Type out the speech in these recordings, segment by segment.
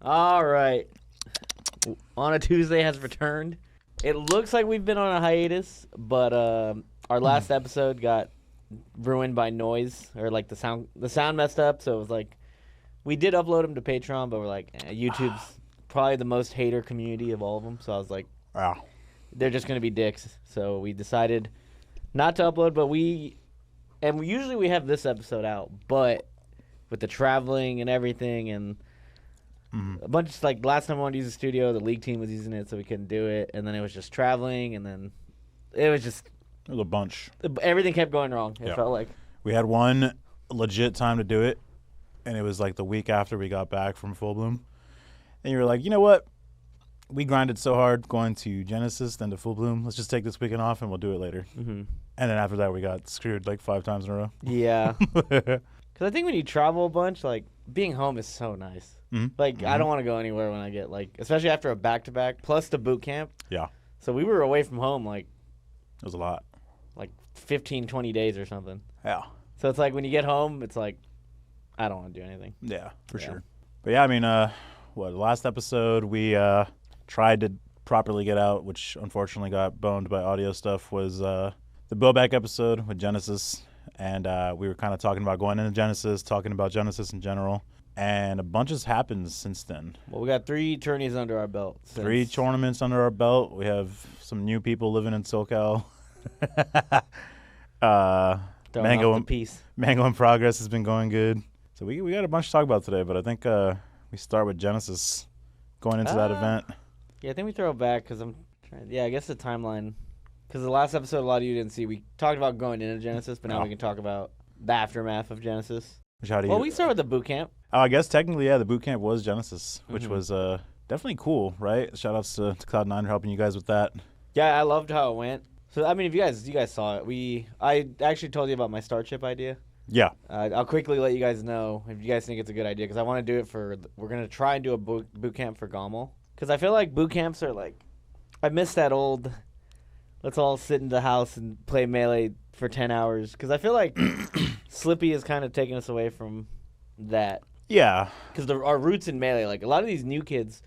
All right. On a Tuesday has returned. It looks like we've been on a hiatus, but our last episode got ruined by noise, or like the sound messed up. So it was like we did upload them to Patreon, but we're like YouTube's probably the most hater community of all of them. So I was like, Wow. they're just gonna be dicks. So we decided not to upload, but usually we have this episode out, but with the traveling and everything and a bunch of, like, last time I wanted to use the studio, the league team was using it, so we couldn't do it, and then it was just traveling, and then it was a bunch. Everything kept going wrong. It felt like we had one legit time to do it, and it was like the week after we got back from Full Bloom, and you were like, you know what? We grinded so hard going to Genesis, then to Full Bloom. Let's just take this weekend off, and we'll do it later. Mm-hmm. And then after that, we got screwed like 5 times in a row. Yeah. Because I think when you travel a bunch, like, being home is so nice. Mm-hmm. Like, I don't want to go anywhere when I get, like, especially after a back-to-back, plus the boot camp. Yeah. So we were away from home, like, it was a lot. Like 15, 20 days or something. Yeah. So it's like when you get home, it's like, I don't want to do anything. Yeah, for sure. But yeah, I mean, the last episode we tried to properly get out, which unfortunately got boned by audio stuff, was the Bowback episode with Genesis. And we were kind of talking about going into Genesis, talking about Genesis in general. And a bunch has happened since then. Well, we got 3 tourneys under our belt. 3 tournaments under our belt. We have some new people living in SoCal. Mango in Progress has been going good. So we got a bunch to talk about today, but I think we start with Genesis going into that event. Yeah, I think we throw it back because I guess the timeline. Because the last episode, a lot of you didn't see. We talked about going into Genesis, but now we can talk about the aftermath of Genesis. We start with the boot camp. I guess technically, the boot camp was Genesis, which was definitely cool, right? Shout outs to Cloud9 for helping you guys with that. Yeah, I loved how it went. So, I mean, if you guys saw it, I actually told you about my star chip idea. Yeah. I'll quickly let you guys know if you guys think it's a good idea, because I want to do it we're going to try and do a boot camp for Gommel. Because I feel like boot camps are like, I miss that old, let's all sit in the house and play Melee for 10 hours. Because I feel like Slippy is kind of taking us away from that. Yeah. Because our roots in Melee, like a lot of these new kids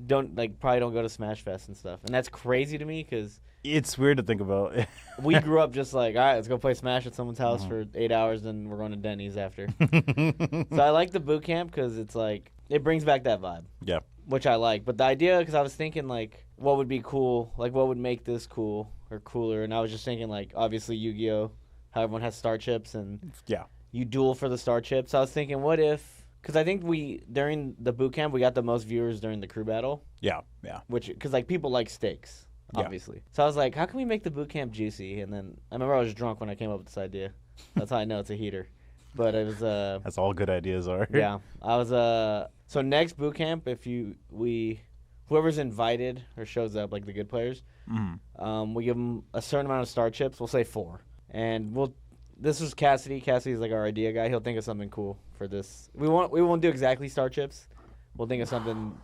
probably don't go to Smash Fest and stuff. And that's crazy to me because it's weird to think about. We grew up just like, all right, let's go play Smash at someone's house for 8 hours, then we're going to Denny's after. So I like the boot camp because it's like, it brings back that vibe. Yeah. Which I like. But the idea, because I was thinking, like, what would be cool? Like, what would make this cool or cooler? And I was just thinking, like, obviously Yu-Gi-Oh! How everyone has star chips and you duel for the star chips. So I was thinking, what if, because I think during the boot camp, we got the most viewers during the crew battle. Yeah. Because, like, people like stakes. Obviously. So I was like, how can we make the boot camp juicy? And then I remember I was drunk when I came up with this idea. That's how I know it's a heater. But it was that's all good ideas are. Yeah. I was so next boot camp, whoever's invited or shows up, like the good players, we give them a certain amount of star chips. We'll say 4. And this was Cassidy. Cassidy's like our idea guy. He'll think of something cool for this. We won't do exactly star chips. We'll think of something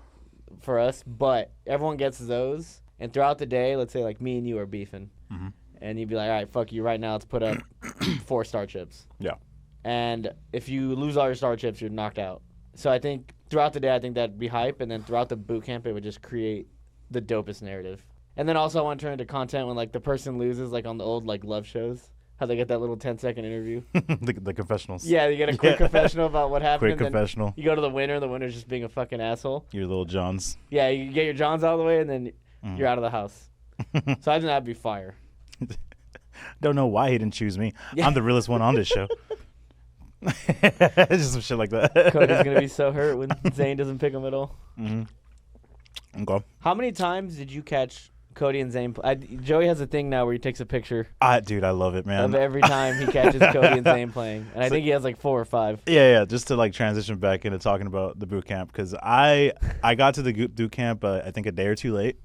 for us, but everyone gets those. And throughout the day, let's say like me and you are beefing, and you'd be like, all right, fuck you right now. Let's put up 4 star chips. Yeah. And if you lose all your star chips, you're knocked out. So I think throughout the day, I think that'd be hype. And then throughout the boot camp, it would just create the dopest narrative. And then also I want to turn into content when like the person loses, like on the old like love shows, how they get that little 10-second interview. the confessionals. Yeah, you get a quick confessional about what happened. Quick confessional. You go to the winner's just being a fucking asshole. Your little Johns. Yeah, you get your Johns out of the way, and then you're out of the house. So I think that'd be fire. Don't know why he didn't choose me. Yeah. I'm the realest one on this show. Just some shit like that. Cody's going to be so hurt when Zane doesn't pick him at all. Okay. How many times did you catch Cody and Zane? Joey has a thing now where he takes a picture. Dude, I love it, man. Of every time he catches Cody and Zane playing. And I think he has like 4 or 5. Yeah, just to like transition back into talking about the boot camp. Because I got to the boot camp, I think a day or 2 late.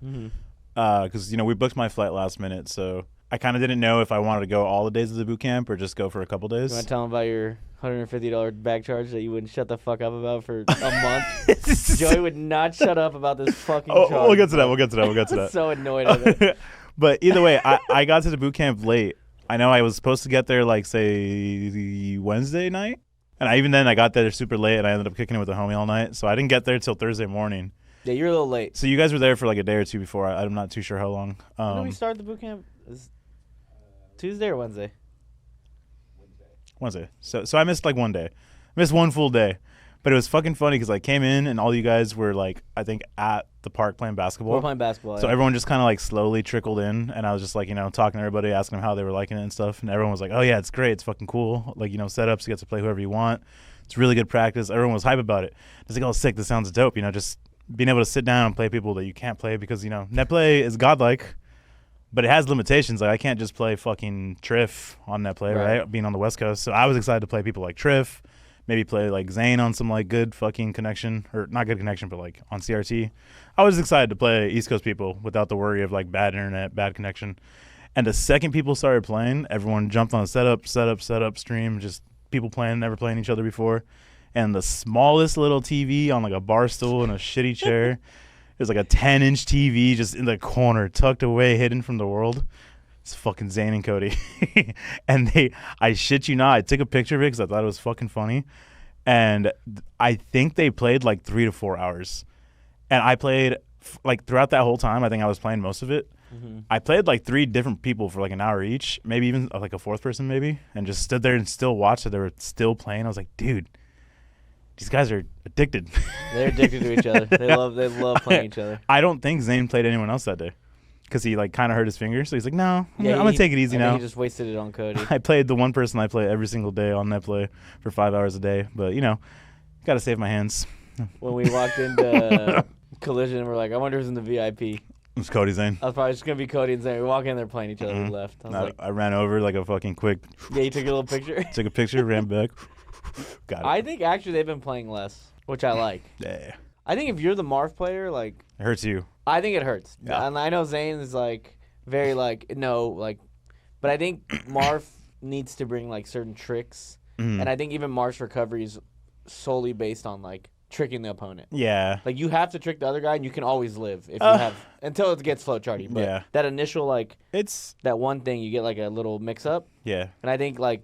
Because, we booked my flight last minute, so I kind of didn't know if I wanted to go all the days of the boot camp or just go for a couple days. You want to tell him about your $150 bag charge that you wouldn't shut the fuck up about for a month? Joey would not shut up about this fucking charge. We'll get to that. I'm so annoyed at it. But either way, I got to the boot camp late. I know I was supposed to get there, like, say, Wednesday night. And even then, I got there super late, and I ended up kicking it with a homie all night. So I didn't get there till Thursday morning. Yeah, you're a little late. So you guys were there for like a day or two before. I'm not too sure how long. When did we start the boot camp? Tuesday or Wednesday? Wednesday. So I missed like one day. Missed one full day. But it was fucking funny because I came in and all you guys were like, I think at the park playing basketball. We're playing basketball. So everyone just kind of like slowly trickled in, and I was just like, talking to everybody, asking them how they were liking it and stuff. And everyone was like, oh yeah, it's great. It's fucking cool. Like, setups, you get to play whoever you want. It's really good practice. Everyone was hype about it. It's like, oh, sick. This sounds dope. Just being able to sit down and play people that you can't play because, net play is godlike, but it has limitations. Like I can't just play fucking Triff on net play, right? Being on the West Coast. So I was excited to play people like Triff. Maybe play like Zane on some like good fucking connection, or not good connection, but like on CRT. I was excited to play East Coast people without the worry of like bad internet, bad connection. And the second people started playing, everyone jumped on a setup stream, just people playing, never playing each other before. And the smallest little TV on like a bar stool and a shitty chair, it was like a 10-inch TV just in the corner, tucked away, hidden from the world. It's fucking Zane and Cody. And I shit you not, I took a picture of it because I thought it was fucking funny. And I think they played like 3 to 4 hours. And I played, like throughout that whole time, I think I was playing most of it. Mm-hmm. I played like 3 different people for like an hour each, maybe even like a fourth person maybe, and just stood there and still watched it. They were still playing. I was like, dude, these guys are addicted. They're addicted to each other. They love playing each other. I don't think Zane played anyone else that day. Because he like kind of hurt his finger, so he's like, "No, I'm gonna take it easy now." He just wasted it on Cody. I played the one person I play every single day on net play for 5 hours a day, but gotta save my hands. When we walked into Collision, we're like, "I wonder who's in the VIP." It was Cody Zane. I was probably just gonna be Cody and Zane. We walk in, they're playing each other. We left. I ran over like a fucking quick. Yeah, you took a little picture. Took a picture, ran back. Got it. I think actually they've been playing less, which I like. Yeah. I think if you're the Marv player, like it hurts you. I think it hurts. Yeah. And I know Zane is like. Very but I think Marv needs to bring like certain tricks, and I think even Marv's recovery is solely based on like tricking the opponent. Yeah, like you have to trick the other guy, and you can always live if you have until it gets flow charty. But that initial it's that one thing you get like a little mix up. Yeah, and I think like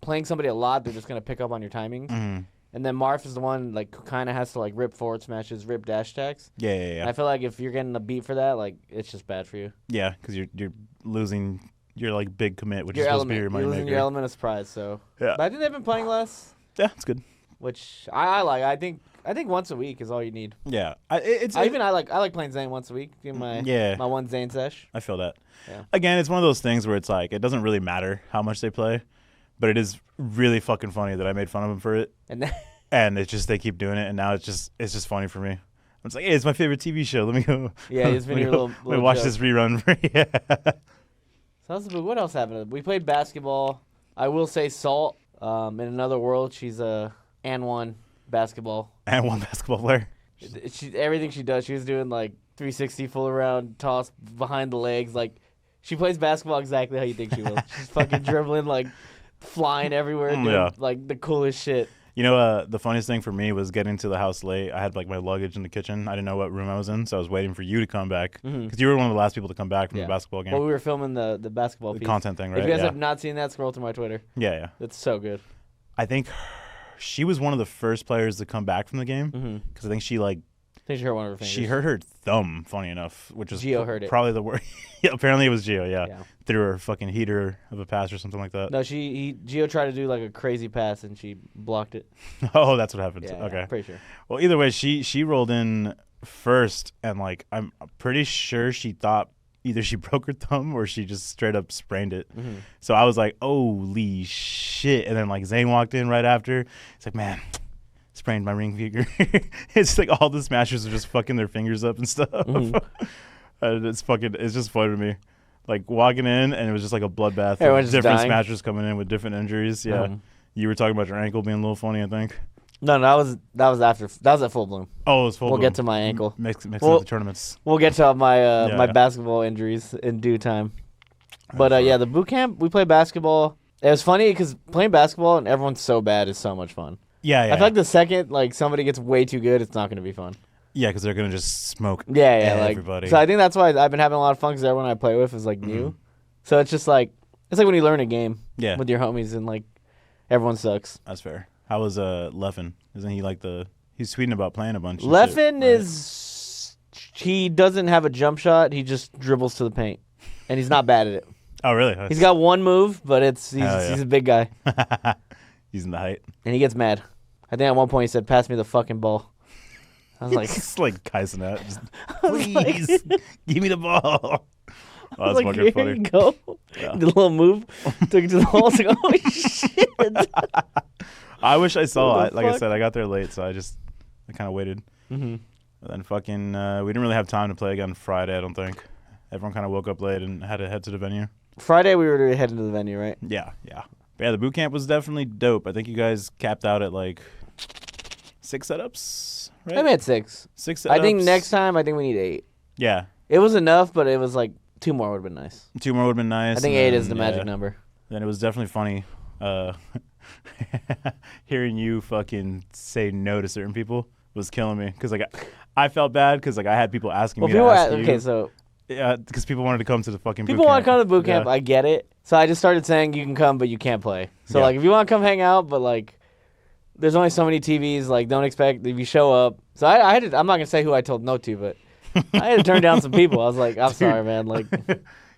playing somebody a lot, they're just gonna pick up on your timings. Mm-hmm. And then Marv is the one like who kind of has to like rip forward smashes, rip dash attacks. Yeah. And I feel like if you're getting a beat for that, like it's just bad for you. Yeah, because you're losing your like big commit, which is supposed to be your money maker. You're losing your element of surprise. So yeah, but I think they've been playing less. Yeah, it's good. Which I like. I think once a week is all you need. Yeah, I like playing Zane once a week. Do my one Zane sesh. I feel that. Yeah. Again, it's one of those things where it's like it doesn't really matter how much they play, but it is really fucking funny that I made fun of them for it. And it's just they keep doing it, and now it's just funny for me. It's like, hey, it's my favorite TV show. Let me go. Yeah, it's been your little watch this rerun. So what else happened? We played basketball. I will say Salt, in another world, she's a and1 basketball. And one basketball player. Everything she does, she was doing like 360 full around toss behind the legs. Like she plays basketball exactly how you think she will. She's fucking dribbling, like flying everywhere, doing like the coolest shit. The funniest thing for me was getting to the house late. I had like my luggage in the kitchen. I didn't know what room I was in, so I was waiting for you to come back because you were one of the last people to come back from the basketball game. Well, we were filming the basketball piece. Content thing, right? If you guys have not seen that, scroll through my Twitter. Yeah. It's so good. I think she was one of the first players to come back from the game because I think she hurt one of her fingers. She hurt her thumb, funny enough, which was heard it. Probably the worst. Yeah, apparently it was Gio, yeah. Threw her fucking heater of a pass or something like that. No, Gio tried to do like a crazy pass and she blocked it. Oh, that's what happened. Yeah, okay. Yeah, pretty sure. Well, either way, she rolled in first, and like I'm pretty sure she thought either she broke her thumb or she just straight up sprained it. Mm-hmm. So I was like, holy shit. And then like Zane walked in right after. He's like, man, sprained my ring finger. It's like all the smashers are just fucking their fingers up and stuff. Mm-hmm. It's just funny to me. Like walking in and it was just like a bloodbath. Different smashers coming in with different injuries. Yeah. You were talking about your ankle being a little funny, I think. No, that was at Full Bloom. Oh, it was Full Bloom. We'll get to my ankle. Mix up the tournaments. We'll get to my my basketball injuries in due time. But the boot camp, we played basketball. It was funny because playing basketball and everyone's so bad is so much fun. Yeah. I feel like the second somebody gets way too good, it's not going to be fun. Yeah, because they're going to just smoke everybody. So I think that's why I've been having a lot of fun because everyone I play with is new. So it's just it's like when you learn a game with your homies and everyone sucks. That's fair. How was Leffen? Isn't he like he's tweeting about playing a bunch? Leffen is he doesn't have a jump shot. He just dribbles to the paint, and he's not bad at it. Oh really? He's got one move, but he's a big guy. He's in the height, and he gets mad. I think at one point he said, "Pass me the fucking ball." I was like, it's like Kaisen out. Please give me the ball. Oh, that's like, here funny. You go. Yeah. The little move, took it to the hole. I was like, oh shit. I wish I saw it. Like I said, I got there late, so I kind of waited. Mm-hmm. And then fucking, we didn't really have time to play again Friday. I don't think. Everyone kind of woke up late and had to head to the venue. Friday we were heading to the venue, right? Yeah. But yeah, the boot camp was definitely dope. I think you guys capped out at like 6 setups, right? I'm at 6. 6 setups. I think next time, we need 8. Yeah. It was enough, but it was like 2 more would have been nice. 2 more would have been nice. I think 8 is the magic number. Then it was definitely funny hearing you fucking say no to certain people was killing me. Because like, I felt bad because like I had people asking me to ask you. Okay, so... Yeah, because people wanted to come to the fucking boot camp. People want to come to the boot camp. Yeah. I get it. So I just started saying you can come, but you can't play. So like, if you want to come hang out, but like, there's only so many TVs. Like, don't expect if you show up. So I had to, I'm not gonna say who I told no to, but I had to turn down some people. I was like, I'm sorry, man. Like,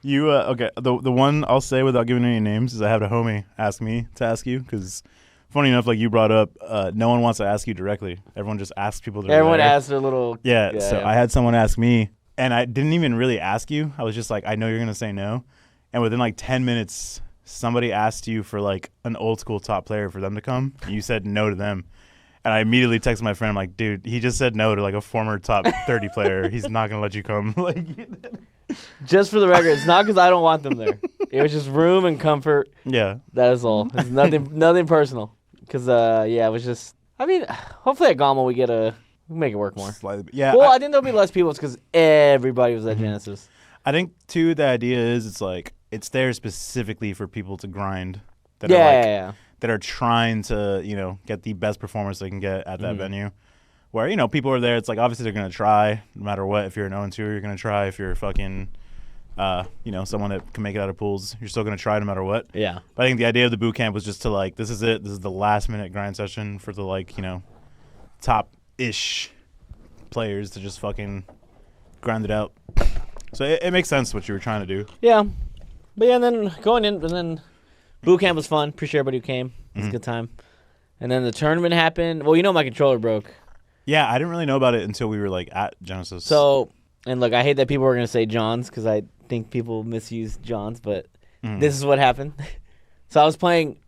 you okay? The one I'll say without giving any names is I had a homie ask me to ask you because. Funny enough, like you brought up, no one wants to ask you directly. Everyone just asks people directly. Everyone asks their little... Yeah, so I had someone ask me, and I didn't even really ask you. I was just like, I know you're going to say no. And within like 10 minutes, somebody asked you for like an old school top player for them to come. And you said no to them. And I immediately texted my friend, I'm like, dude, he just said no to like a former top 30 player. He's not going to let you come. Like, just for the record, it's not because I don't want them there. It was just room and comfort. Yeah. That is all. It's nothing personal. Because, it was just... I mean, hopefully at Gama we make it work more. Slightly, yeah. Well, I think there'll be less people because everybody was at Genesis. I think, too, the idea is it's like, it's there specifically for people to grind. That are trying to, get the best performance they can get at that venue. Where, people are there, it's like, obviously they're going to try, no matter what. If you're an 0-2, you're going to try. If you're fucking... someone that can make it out of pools, you're still going to try no matter what. Yeah. But I think the idea of the boot camp was just to, like, this is it. This is the last minute grind session for the, like, top-ish players to just fucking grind it out. So it makes sense what you were trying to do. Yeah. But yeah, and then going in, and then boot camp was fun. Appreciate everybody who came. It was a good time. And then the tournament happened. Well, my controller broke. Yeah, I didn't really know about it until we were, like, at Genesis. So, and look, I hate that people were going to say Johns because I think people misuse Johns, but this is what happened. So I was playing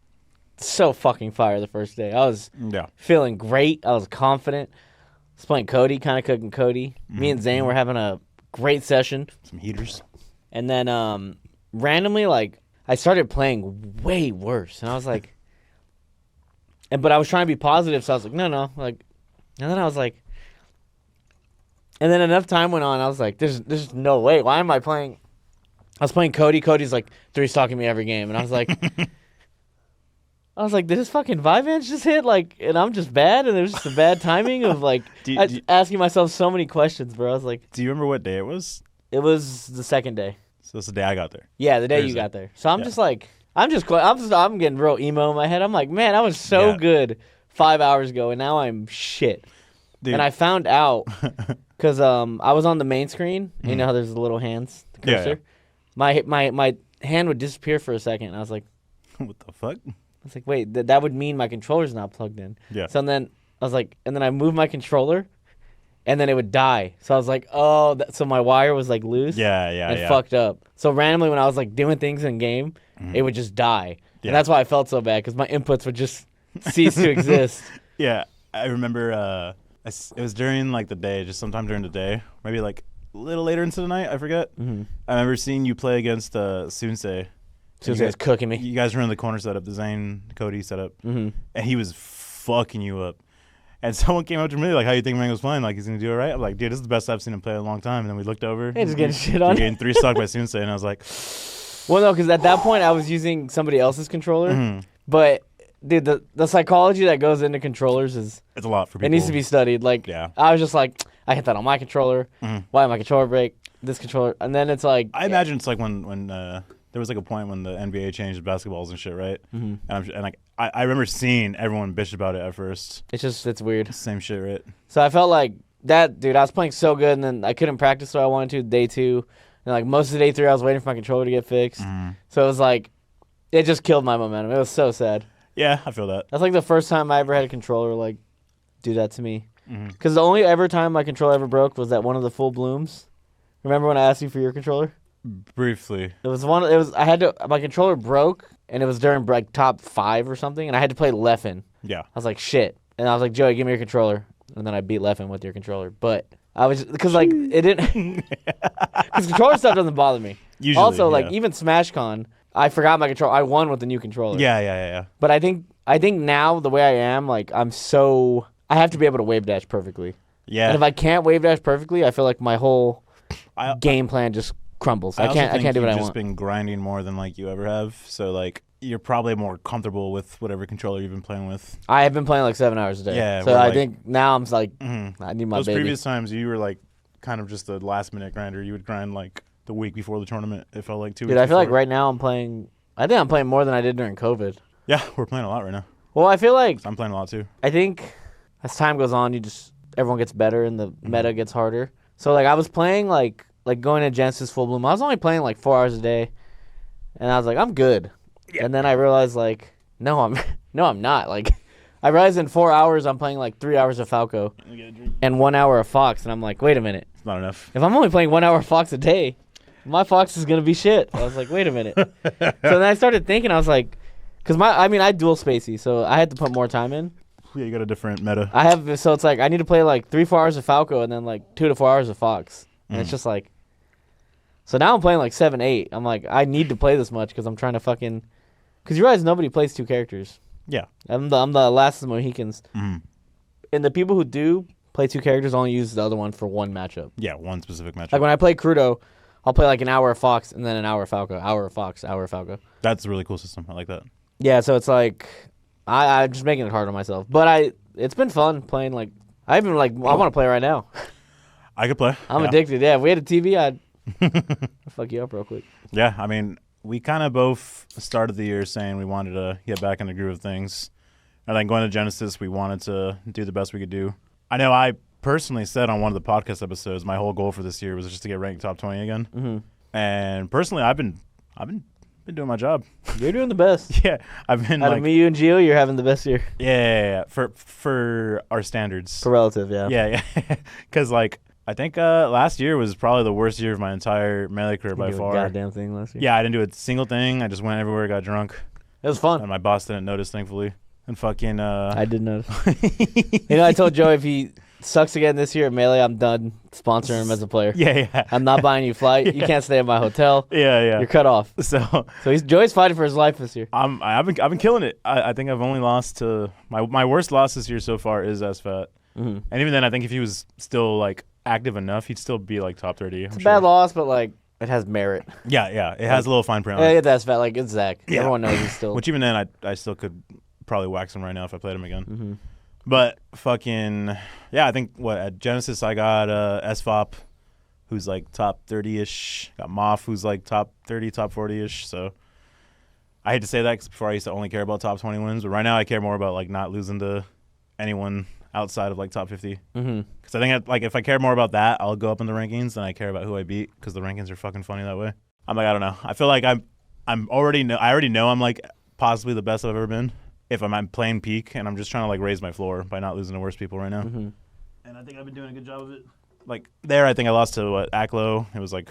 so fucking fire the first day. I was feeling great. I was confident. I was playing Cody, kind of cooking Cody. Me and Zane were having a great session. Some heaters. And then randomly, like, I started playing way worse. And I was like, but I was trying to be positive, so I was like, no. Like, and then I was like, and then enough time went on, I was like, there's no way. Why am I playing? I was playing Cody. Cody's like 3-stocking me every game. And I was like, did his fucking Vivance just hit? Like, and I'm just bad? And it was just a bad timing of like, asking myself so many questions, bro. I was like. Do you remember what day it was? It was the second day. So that's the day I got there. Yeah, the day Thursday. You got there. So I'm just like, I'm getting real emo in my head. I'm like, man, I was so good 5 hours ago, and now I'm shit. Dude. And I found out because I was on the main screen. You know how there's the little hands, the cursor. Yeah. My hand would disappear for a second. And I was like, what the fuck? I was like, wait, that would mean my controller's not plugged in. Yeah. So then I was like, and then I moved my controller, and then it would die. So I was like, oh, so my wire was like loose. And fucked up. So randomly when I was like doing things in game, it would just die. Yeah. And that's why I felt so bad because my inputs would just cease to exist. Yeah, I remember. It was during like the day, just sometime during the day, maybe like a little later into the night. I forget. I remember seeing you play against Sunsei. Sunsei was cooking me. You guys were in the corner setup, the Zane Cody setup, and he was fucking you up. And someone came up to me like, "How you think Mango's playing? Like, he's gonna do it right?" I'm like, "Dude, this is the best I've seen him play in a long time." And then we looked over. He's just getting shit on. Getting 3-stock by Sunsei, and I was like, "Well, no, because at that point I was using somebody else's controller, but." Dude, the psychology that goes into controllers it's a lot for people. It needs to be studied. Like, I was just like, I hit that on my controller. Why did my controller break? This controller, and then it's like, I imagine it's like when there was like a point when the NBA changed basketballs and shit, right? And I remember seeing everyone bitch about it at first. It's weird. Same shit, right? So I felt like that, dude. I was playing so good, and then I couldn't practice what I wanted to day 2, and like most of day 3, I was waiting for my controller to get fixed. So it was like, it just killed my momentum. It was so sad. Yeah, I feel that. That's like the first time I ever had a controller like do that to me. Because the only ever time my controller ever broke was at one of the full blooms. Remember when I asked you for your controller? Briefly. My controller broke, and it was during like top 5 or something, and I had to play Leffen. Yeah. I was like, shit. And I was like, Joey, give me your controller. And then I beat Leffen with your controller. But I was, because like, it didn't, because controller stuff doesn't bother me. Usually, also, like, even SmashCon, I forgot my controller. I won with the new controller. Yeah. But I think now, the way I am, like, I have to be able to wave dash perfectly. Yeah. And if I can't wave dash perfectly, I feel like my whole game plan just crumbles. I can't do what I want. You've just been grinding more than like you ever have. So like you're probably more comfortable with whatever controller you've been playing with. I have been playing like 7 hours a day. Yeah. So I think now I'm like, I need my Those baby. previous times you were like kind of just a last minute grinder. You would grind like the week before the tournament. It felt like 2 weeks. Dude, I feel like before. right now I think I'm playing more than I did during COVID. Yeah, we're playing a lot right now. Well, I feel like I'm playing a lot too. I think as time goes on, everyone gets better and the meta gets harder. So like I was playing like going to Genesis Full Bloom. I was only playing like 4 hours a day, and I was like, I'm good. Yeah. And then I realized like, no, I'm not. Like, I realized in 4 hours I'm playing like 3 hours of Falco and 1 hour of Fox, and I'm like, wait a minute. It's not enough. If I'm only playing 1 hour of Fox a day, my Fox is gonna be shit. I was like, wait a minute. So then I started thinking, I was like, because I dual spacey, so I had to put more time in. Yeah, you got a different meta. So it's like I need to play like 3-4 hours of Falco and then like 2 to 4 hours of Fox, and it's just like. So now I'm playing like 7-8. I'm like, I need to play this much because I'm trying to fucking. Because you realize nobody plays 2 characters. Yeah. I'm the last of the Mohicans. And the people who do play 2 characters only use the other one for one matchup. Yeah, one specific matchup. Like when I play Crudo, I'll play like an hour of Fox and then an hour of Falco. Hour of Fox, hour of Falco. That's a really cool system. I like that. Yeah, so it's like I'm just making it hard on myself. But it's been fun playing like I want to play right now. I could play. I'm addicted. Yeah, if we had a TV, I'd fuck you up real quick. Yeah, I mean, we kind of both started the year saying we wanted to get back in the groove of things. And then going to Genesis, we wanted to do the best we could do. I know I personally said on one of the podcast episodes, my whole goal for this year was just to get ranked top 20 again. And personally, I've been doing my job. You're doing the best. Yeah, I've been out of me, you, and Gio, you're having the best year. Yeah. For our standards. For relative, yeah. Yeah. Because like. I think last year was probably the worst year of my entire Melee career by far. Goddamn thing last year. Yeah, I didn't do a single thing. I just went everywhere, got drunk. It was fun. And my boss didn't notice, thankfully. And fucking. I did notice. I told Joe if he sucks again this year at Melee, I'm done sponsoring him as a player. Yeah. I'm not buying you a flight. Yeah. You can't stay at my hotel. Yeah. You're cut off. So Joey's fighting for his life this year. I've been killing it. I think I've only lost to my worst loss this year so far is SFAT. And even then, I think if he was still like active enough, he'd still be like top 30. It's a bad loss, but like it has merit. Yeah. It has a little fine print on it. it. Yeah, that's fat. Like it's Zach. Yeah. Everyone knows he's still. Which even then, I still could probably wax him right now if I played him again. But fucking I think at Genesis I got SFOP, who's like top 30-ish. Got Moff, who's like top 30, top 40-ish. So I hate to say that because before I used to only care about top 20 wins, but right now I care more about like not losing to anyone outside of like top 50. Because I think if I care more about that, I'll go up in the rankings than I care about who I beat because the rankings are fucking funny that way. I'm like, I don't know. I feel like I already know I'm like possibly the best I've ever been if I'm playing peak and I'm just trying to like raise my floor by not losing to worse people right now. And I think I've been doing a good job of it. Like there, I think I lost to Aklo. It was like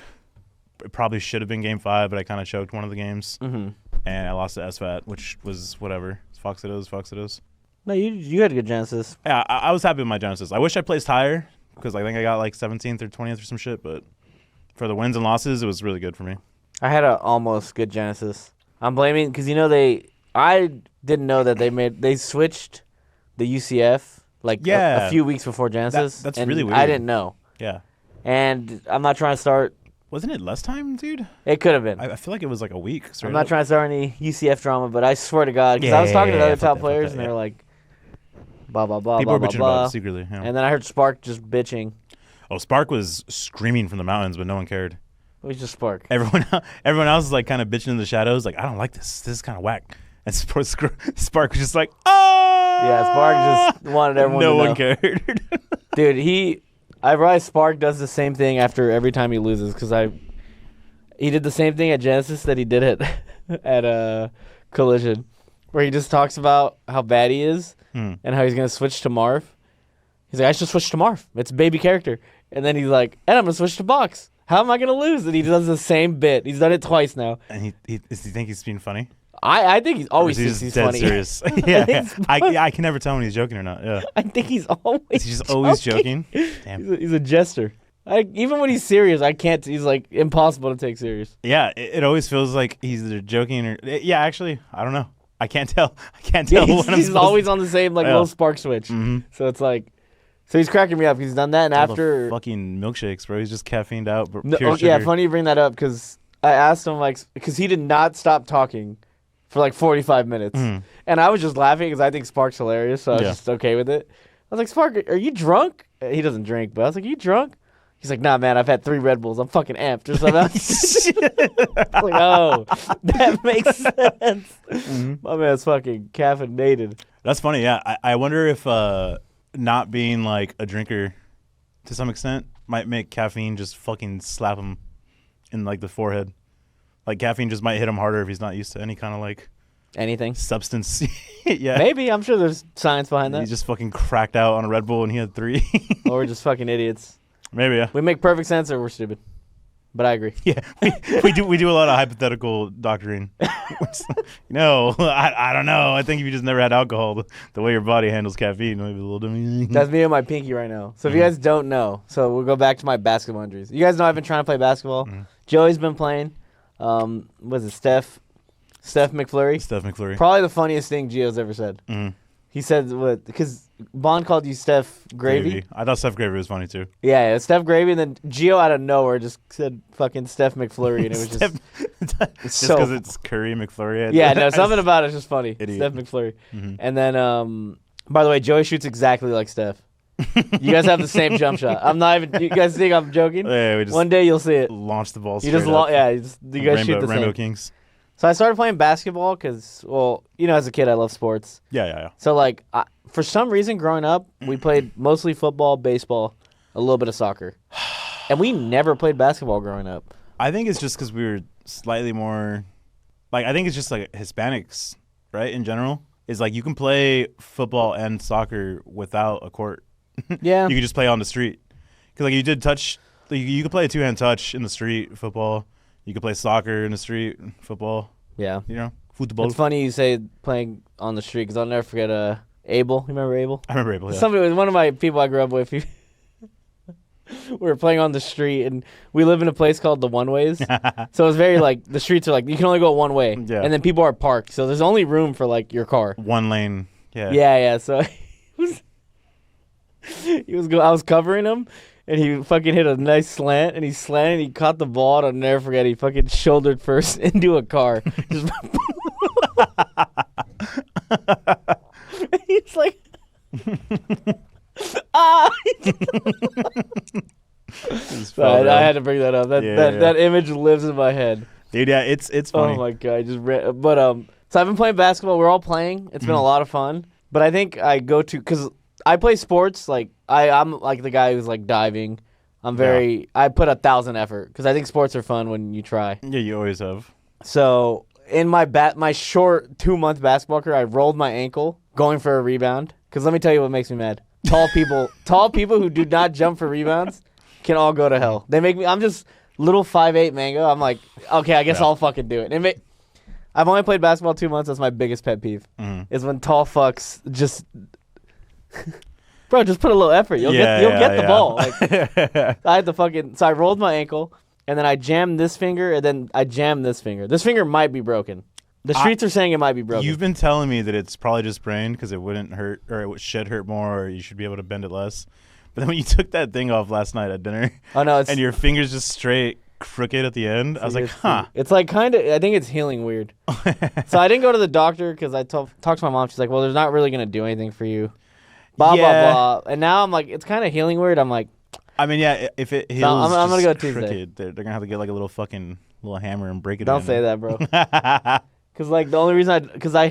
it probably should have been game 5, but I kind of choked one of the games. And I lost to SFAT, which was whatever. Fox it is. No, you had a good Genesis. Yeah, I was happy with my Genesis. I wish I placed higher because I think I got like 17th or 20th or some shit. But for the wins and losses, it was really good for me. I had a almost good Genesis. I'm blaming because I didn't know that they switched the UCF like a few weeks before Genesis. That's really weird. I didn't know. Yeah. And I'm not trying to start. Wasn't it less time, dude? It could have been. I feel like it was like a week. I'm not trying to start any UCF drama, but I swear to God, because I was talking to the other top players, and they were like, blah, blah, blah, people blah, were bitching blah, about blah. it secretly. Yeah. And then I heard Spark just bitching. Oh, Spark was screaming from the mountains, but no one cared. It was just Spark. Everyone else is like kind of bitching in the shadows, like, I don't like this. This is kind of whack. And Spark was just like, oh! Yeah, Spark just wanted everyone to know. No one cared. Dude, I realize Spark does the same thing after every time he loses because he did the same thing at Genesis that he did at Collision, where he just talks about how bad he is and how he's going to switch to Marv. He's like, I should switch to Marv. It's a baby character. And then he's like, and I'm going to switch to Box. How am I going to lose? And he does the same bit. He's done it twice now. And does he think he's being funny? I think he's always thinks he's dead funny. Serious. Yeah. I can never tell when he's joking or not. Yeah. I think he's always Is he just always joking? Damn. He's a jester. Even when he's serious, I can't. He's like impossible to take serious. Yeah, it always feels like he's either joking or. Yeah, actually, I don't know. I can't tell. Yeah, he's always on the same little spark switch. Mm-hmm. So it's like, so he's cracking me up. He's done that, and after fucking milkshakes, bro, he's just caffeined out. Yeah, funny you bring that up because I asked him because he did not stop talking for like 45 minutes, and I was just laughing because I think Spark's hilarious, so I was just okay with it. I was like, Spark, are you drunk? He doesn't drink, but I was like, are you drunk? He's like, nah, man, I've had 3 Red Bulls. I'm fucking amped or something. I was like, oh, that makes sense. Mm-hmm. My man's fucking caffeinated. That's funny, yeah. I wonder if not being like a drinker to some extent might make caffeine just fucking slap him in like the forehead. Like caffeine just might hit him harder if he's not used to any kind of like anything substance. Yeah, maybe. I'm sure there's science behind that. He just fucking cracked out on a Red Bull and he had 3. Or we're just fucking idiots. Maybe, yeah. We make perfect sense or we're stupid. But I agree. Yeah, we do a lot of hypothetical doctoring. No, I don't know. I think if you just never had alcohol, the way your body handles caffeine, maybe a little different. That's me and my pinky right now. So if you guys don't know, so we'll go back to my basketball injuries. You guys know I've been trying to play basketball. Joey's been playing. Was it Steph McFlurry? Steph McFlurry. Probably the funniest thing Gio's ever said. He said what? Because Bond called you Steph Gravy. I thought Steph Gravy was funny too. Yeah, Steph Gravy, and then Gio out of nowhere just said fucking Steph McFlurry, and it was just just because it's Curry McFlurry. Yeah, no, something about it's just funny. Idiot. Steph McFlurry. And then, by the way, Joey shoots exactly like Steph. You guys have the same jump shot. I'm not even. You guys think I'm joking? Yeah, we just one day you'll see it. Launch the ball. You just you guys shoot the Rainbow same. Kings. So I started playing basketball because, well, as a kid I love sports. Yeah. So like, for some reason growing up, we played mostly football, baseball, a little bit of soccer, and we never played basketball growing up. I think it's just because we were slightly more, like I think it's just like Hispanics, right? In general, is like you can play football and soccer without a court. Yeah, you could just play on the street because like you did touch. Like, you could play a 2-hand touch in the street football. You could play soccer in the street football. Yeah, football. It's funny you say playing on the street because I'll never forget Abel. You remember Abel? I remember Abel. Yeah. Somebody was one of my people I grew up with. We were playing on the street, and we live in a place called the One Ways. So it's very like the streets are like you can only go one way, and then people are parked, so there's only room for like your car. One lane. Yeah. Yeah. So I was covering him, and he fucking hit a nice slant, and he slanted, he caught the ball, and I'll never forget, he fucking shouldered first into a car. Just he's like, I had to bring that up. That image lives in my head. Dude, yeah, it's funny. Oh my god, so I've been playing basketball. We're all playing. It's been a lot of fun. But I think I go to because I play sports. Like I'm like the guy who's like diving. I put 1,000 effort because I think sports are fun when you try. Yeah, you always have. So in my short 2-month basketball career, I rolled my ankle going for a rebound. Because let me tell you what makes me mad. Tall people who do not jump for rebounds can all go to hell. They make me. I'm just little 5'8" mango. I'm like, okay, I guess I'll fucking do it. I've only played basketball 2 months. That's my biggest pet peeve. Is when tall fucks just. Bro, just put a little effort. You'll get the ball. Like, I had to so I rolled my ankle, and then I jammed this finger, and then I jammed this finger. This finger might be broken. The streets are saying it might be broken. You've been telling me that it's probably just sprained because it wouldn't hurt, or should hurt more, or you should be able to bend it less. But then when you took that thing off last night at dinner, and your finger's just straight crooked at the end, I was like, huh. It's like kind of, I think it's healing weird. So I didn't go to the doctor because I talked to my mom. She's like, well, there's not really going to do anything for you. Blah, blah. And now I'm like, it's kind of healing weird. I'm like. I mean, yeah, if it heals I'm going to go Tuesday. Tuesday. They're going to have to get like a little hammer and break it. Don't say that, bro. Because like the only reason I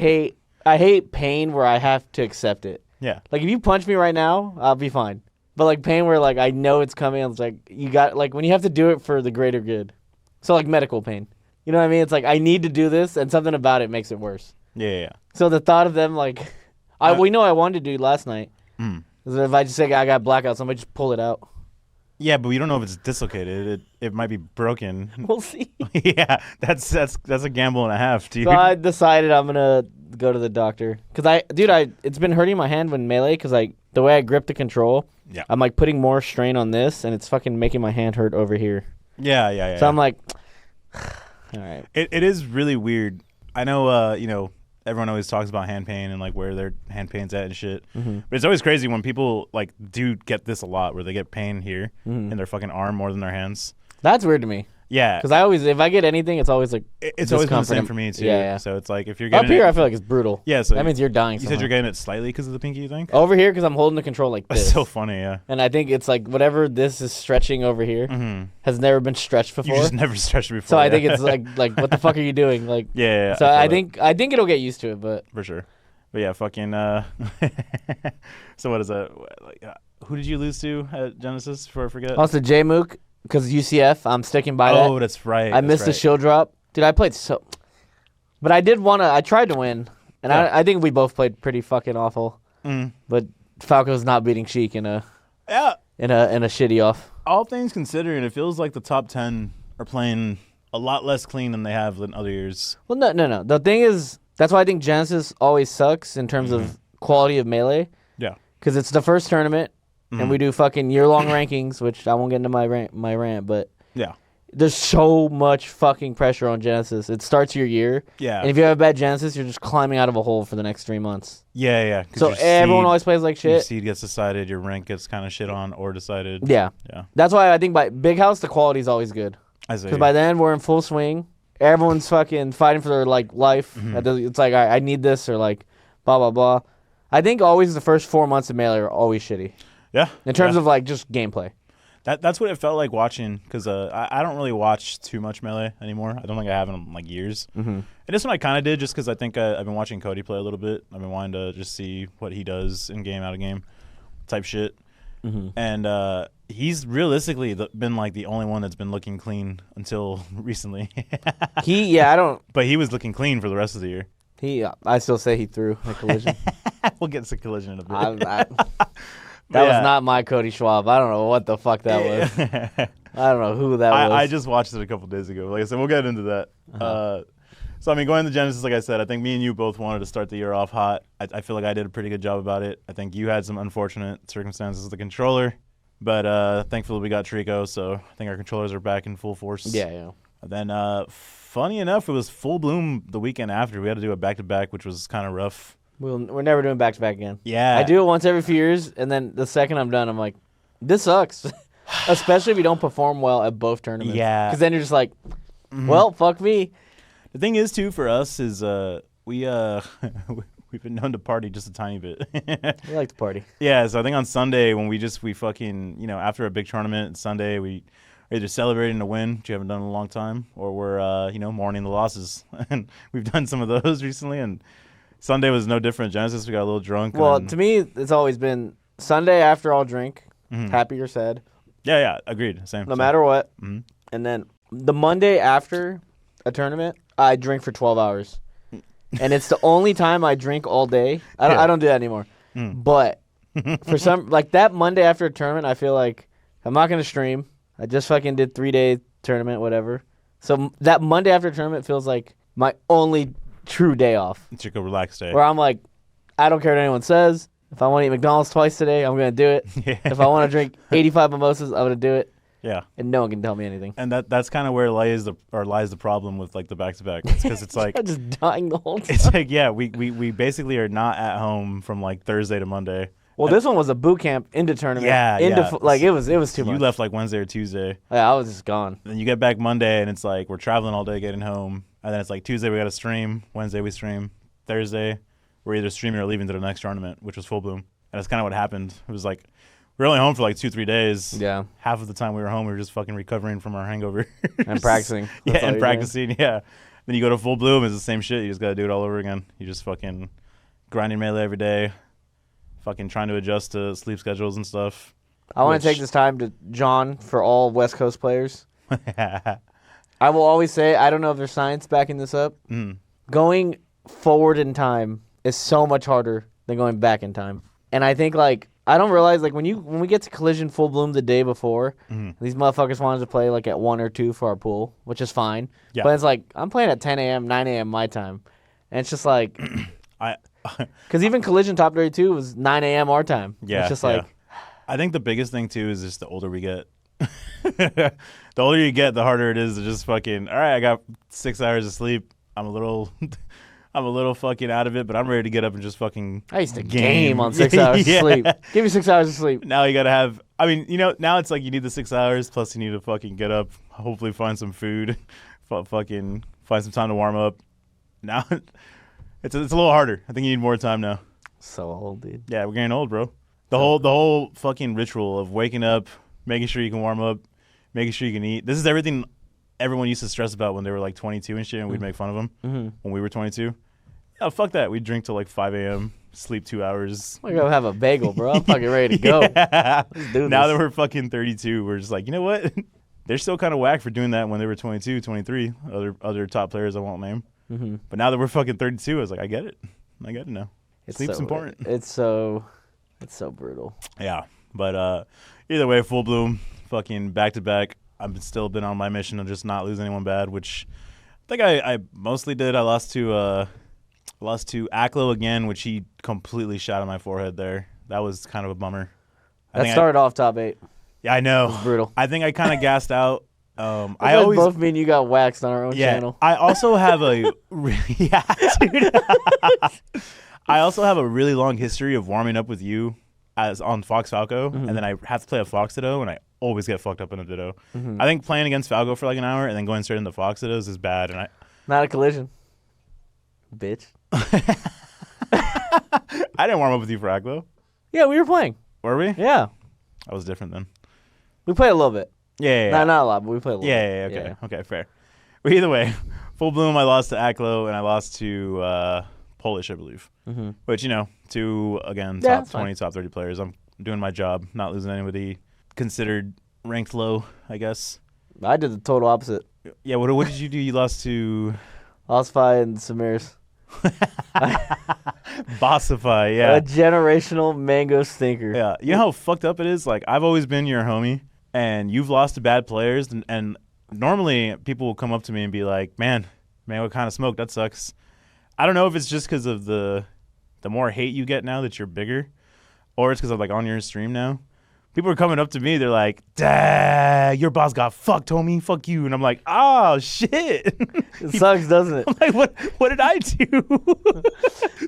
hate pain where I have to accept it. Yeah. Like if you punch me right now, I'll be fine. But like pain where like I know it's coming, it's like you got like when you have to do it for the greater good. So like medical pain. You know what I mean? It's like I need to do this, and something about it makes it worse. Yeah. So the thought of them like, we know I wanted to do last night. If I just say I got blackouts, somebody just pull it out. Yeah, but we don't know if it's dislocated. It might be broken. We'll see. Yeah, that's a gamble and a half, dude. So I decided I'm gonna go to the doctor because it's been hurting my hand when melee because the way I grip the control. Yeah. I'm like putting more strain on this, and it's fucking making my hand hurt over here. Yeah. So I'm like, all right. It is really weird. I know, everyone always talks about hand pain and like where their hand pain's at and shit. But it's always crazy when people like do get this a lot, where they get pain here in their fucking arm more than their hands. That's weird to me. Yeah, because if I get anything, it's always like it's always been the same for me too. Yeah. So it's like if you're getting up here, I feel like it's brutal. Yeah, so that means you're dying. You said you're getting it slightly because of the pinky, you think? Over here, because I'm holding the control like this. That's so funny, yeah. And I think it's like whatever this is stretching over here has never been stretched before. You just never stretched before. So I think it's like what the fuck are you doing? Like yeah. So I think it'll get used to it, but for sure. But yeah, fucking. So what is that? Like, who did you lose to at Genesis? Before I forget. Also J Mook. Because UCF, I'm sticking by that. Oh, that's right. I missed the shield drop. Dude, I played so... But I tried to win. And I think we both played pretty fucking awful. But Falco's not beating Sheik in a shitty off. All things considering, it feels like the top 10 are playing a lot less clean than they have than other years. Well, no. The thing is, that's why I think Genesis always sucks in terms of quality of Melee. Yeah. Because it's the first tournament. And we do fucking year-long rankings, which I won't get into my rant, but yeah, there's so much fucking pressure on Genesis. It starts your year, and if you have a bad Genesis, you're just climbing out of a hole for the next 3 months. Yeah. So everyone always plays like shit. Your seed gets decided, your rank gets kind of shit on or decided. Yeah. That's why I think by Big House, the quality is always good. Because by then, we're in full swing. Everyone's fucking fighting for their like life. It's like, I need this or like blah, blah, blah. I think always the first 4 months of Melee are always shitty. Yeah. In terms of like just gameplay. That's what it felt like watching because I don't really watch too much Melee anymore. I don't think I have in like years. And this one I kind of did just because I think I've been watching Cody play a little bit. I've been wanting to just see what he does in game, out of game type shit. And he's realistically been like the only one that's been looking clean until recently. But he was looking clean for the rest of the year. I still say he threw a collision. We'll get to collision in a bit. That was not my Cody Schwab. I don't know what the fuck that was. I don't know who that was. I just watched it a couple days ago. Like I said, we'll get into that. So, I mean, going to Genesis, like I said, I think me and you both wanted to start the year off hot. I feel like I did a pretty good job about it. I think you had some unfortunate circumstances with the controller. But thankfully we got Trico, so I think our controllers are back in full force. Yeah. And then, funny enough, it was full bloom the weekend after. We had to do a back-to-back, which was kind of rough. We're never doing back-to-back again. Yeah. I do it once every few years, and then the second I'm done, I'm like, this sucks. Especially if you don't perform well at both tournaments. Yeah. Because then you're just like, well, fuck me. The thing is, too, for us is we've been known to party just a tiny bit. We like to party. Yeah, so I think on Sunday when we fucking, after a big tournament, Sunday we are either celebrating a win, which you haven't done in a long time, or we're, mourning the losses. And we've done some of those recently, and Sunday was no different. Genesis, we got a little drunk. Well, to me, it's always been Sunday after I'll drink, happy or sad. Yeah, agreed. Same. No matter what. And then the Monday after a tournament, I drink for 12 hours. And it's the only time I drink all day. I don't do that anymore. But for some, like that Monday after a tournament, I feel like I'm not going to stream. I just fucking did 3-day tournament, whatever. So that Monday after a tournament feels like my only true day off. It's like a relaxed day. Where I'm like, I don't care what anyone says. If I want to eat McDonald's twice today, I'm going to do it. Yeah. If I want to drink 85 mimosas, I'm going to do it. Yeah. And no one can tell me anything. And that's kind of where lies the problem with like the back-to-back. Because it's like I'm just dying the whole time. It's like, yeah, we basically are not at home from like Thursday to Monday. Well, this one was a boot camp into tournament. Yeah. Like it was too much. You left like Wednesday or Tuesday. Yeah, I was just gone. Then you get back Monday and it's like we're traveling all day getting home. And then it's like Tuesday we got to stream. Wednesday we stream. Thursday we're either streaming or leaving to the next tournament, which was full bloom. And that's kind of what happened. It was like we were only home for like 2-3 days. Yeah. Half of the time we were home, we were just fucking recovering from our hangover. And practicing. And practicing, yeah. Then you go to full bloom, it's the same shit. You just got to do it all over again. You just fucking grinding melee every day, fucking trying to adjust to sleep schedules and stuff. I want to take this time to John for all West Coast players. I will always say, I don't know if there's science backing this up. Going forward in time is so much harder than going back in time. And I think, like, I don't realize, like, when we get to Collision full bloom the day before, these motherfuckers wanted to play, like, at 1 or 2 for our pool, which is fine. Yeah. But it's like, I'm playing at 10 a.m., 9 a.m. my time. And it's just like, because even Collision Top 32 was 9 a.m. our time. Yeah. It's just like. I think the biggest thing, too, is just the older we get. The older you get, the harder it is to just fucking, all right, I got 6 hours of sleep. I'm a little fucking out of it, but I'm ready to get up and just fucking I used to game on 6 hours of sleep. Give me 6 hours of sleep. Now you got to have, I mean, you know, now it's like you need the 6 hours, plus you need to fucking get up, hopefully find some food, fucking find some time to warm up. Now it's a little harder. I think you need more time now. So old, dude. Yeah, we're getting old, bro. The whole fucking ritual of waking up, making sure you can warm up, making sure you can eat. This is everything everyone used to stress about when they were like 22 and shit, and we'd make fun of them when we were 22. Oh, fuck that. We'd drink till like 5 a.m., sleep 2 hours. I'm gonna have a bagel, bro. I'm fucking ready to go. Yeah. Let's do this. Now that we're fucking 32, we're just like, you know what? They're still kind of whack for doing that when they were 22, 23. Other top players I won't name. But now that we're fucking 32, I was like, I get it. I get it now. Sleep's important. It's so brutal. Yeah. But either way, full bloom, fucking back to back. I've still been on my mission of just not lose anyone bad, which I think I mostly did. I lost to Aklo again, which he completely shot on my forehead there. That was kind of a bummer. That started off top 8. Yeah, I know. It was brutal. I think I kind of gassed out. I always both me and you got waxed on our own channel. I also have a really I also have a really long history of warming up with you as on Fox Falco, and then I have to play a Fox Ditto, and I always get fucked up in a Ditto. I think playing against Falco for like an hour and then going straight into Fox Dittos is bad. And not a collision, bitch. I didn't warm up with you for Aklo. Yeah, we were playing. Were we? Yeah. I was different then. We played a little bit. Yeah. Not a lot, but we played a little bit. Yeah, okay, fair. But either way, full bloom, I lost to Aklo, and I lost to Polish, I believe. Which, you know, top 20, top 30 players. I'm doing my job, not losing anybody considered ranked low, I guess. I did the total opposite. Yeah, what did you do? You lost to Bossify and Samirs. Bossify, yeah. A generational mango stinker. Yeah. You know how fucked up it is? Like, I've always been your homie, and you've lost to bad players, and normally people will come up to me and be like, man, what kind of smoke? That sucks. I don't know if it's just because of the more hate you get now that you're bigger, or it's because I'm like on your stream now. People are coming up to me. They're like, "Dad, your boss got fucked, homie. Fuck you." And I'm like, "Oh shit." It sucks, doesn't it? I'm like, what did I do?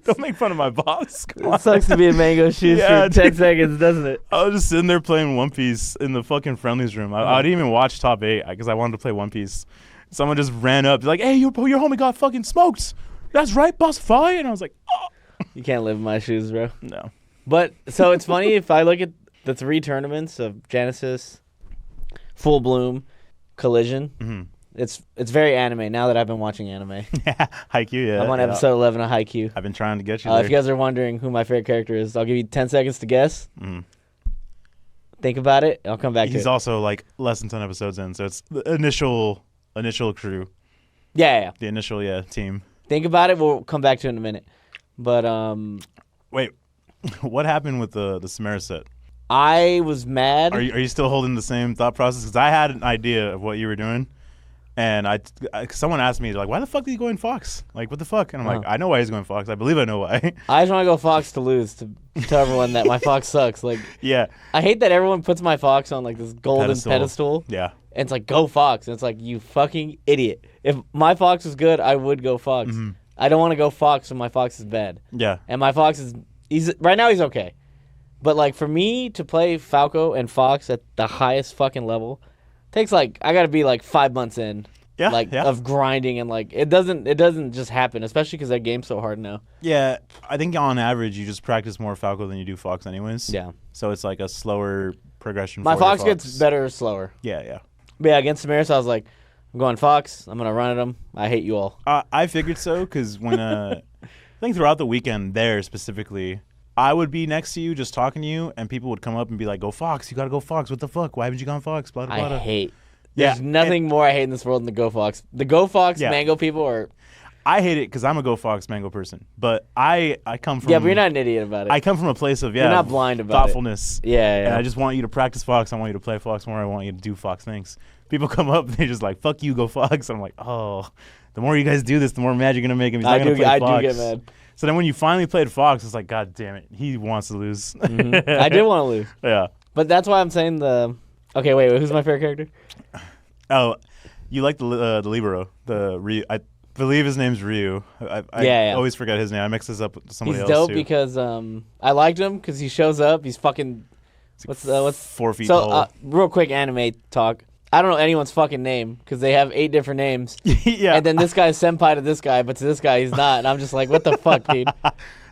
Don't make fun of my boss. It sucks to be in mango shoes for 10 seconds, doesn't it? I was just sitting there playing One Piece in the fucking friendlies room. I didn't even watch top 8 because I wanted to play One Piece. Someone just ran up, like, "Hey, your homie got fucking smoked. That's right, Boss Fi." And I was like, "Oh." You can't live in my shoes, bro. No. But so it's funny if I look at the 3 tournaments of Genesis, Full Bloom, Collision. It's very anime now that I've been watching anime. Haikyuu, yeah. I'm on episode 11 of Haikyuu. I've been trying to get you there. If you guys are wondering who my favorite character is, I'll give you 10 seconds to guess. Think about it. I'll come back to it. He's also like less than 10 episodes in, so it's the initial crew. Yeah. The initial, team. Think about it. We'll come back to it in a minute. But wait, what happened with the Samara set? I was mad. Are you still holding the same thought process? Because I had an idea of what you were doing, and someone asked me, like, "Why the fuck did he go in Fox? Like, what the fuck?" And I'm like, "I know why he's going Fox. I believe I know why." I just want to go Fox to lose to tell everyone that my Fox sucks. Like, yeah, I hate that everyone puts my Fox on like this golden pedestal. Yeah, and it's like, go Fox, and it's like, you fucking idiot. If my Fox was good, I would go Fox. I don't want to go Fox when my Fox is bad. Yeah, and my Fox he's right now he's okay. But, like, for me to play Falco and Fox at the highest fucking level takes, like, I got to be, like, 5 months in. Of grinding and, like, it doesn't just happen, especially because that game's so hard now. Yeah, I think on average you just practice more Falco than you do Fox anyways. Yeah. So it's, like, a slower progression my Fox gets better slower. Yeah. But, yeah, against Samaris, I was like, I'm I'm going Fox. I'm gonna run at him. I hate you all. I figured so because when I think throughout the weekend there specifically, I would be next to you just talking to you, and people would come up and be like, "Go Fox! You gotta go Fox! What the fuck? Why haven't you gone Fox?" Blah blah blah. I hate. There's nothing more I hate in this world than the Go Fox. The Go Fox mango people are. I hate it because I'm a Go Fox mango person, but I come from. Yeah, but you're not an idiot about it. I come from a place of You're not blind about thoughtfulness. it. Yeah. And I just want you to practice Fox. I want you to play Fox more. I want you to do Fox things. People come up and they're just like, "Fuck you, Go Fox." I'm like, oh, the more you guys do this, the more mad you're gonna make him. He's not gonna play Fox. I do get mad. So then when you finally played Fox, it's like, God damn it, he wants to lose. Mm-hmm. I did want to lose. Yeah. But that's why I'm saying the. Okay, wait. Who's my favorite character? Oh, you like the libero, the Ryu. I believe his name's Ryu. I always forget his name. I mix this up with somebody else. He's dope too. because I liked him because he shows up. He's fucking. What's 4 feet tall? So real quick anime talk. I don't know anyone's fucking name because they have 8 different names. Yeah. And then this guy's senpai to this guy, but to this guy he's not. And I'm just like, what the fuck, dude?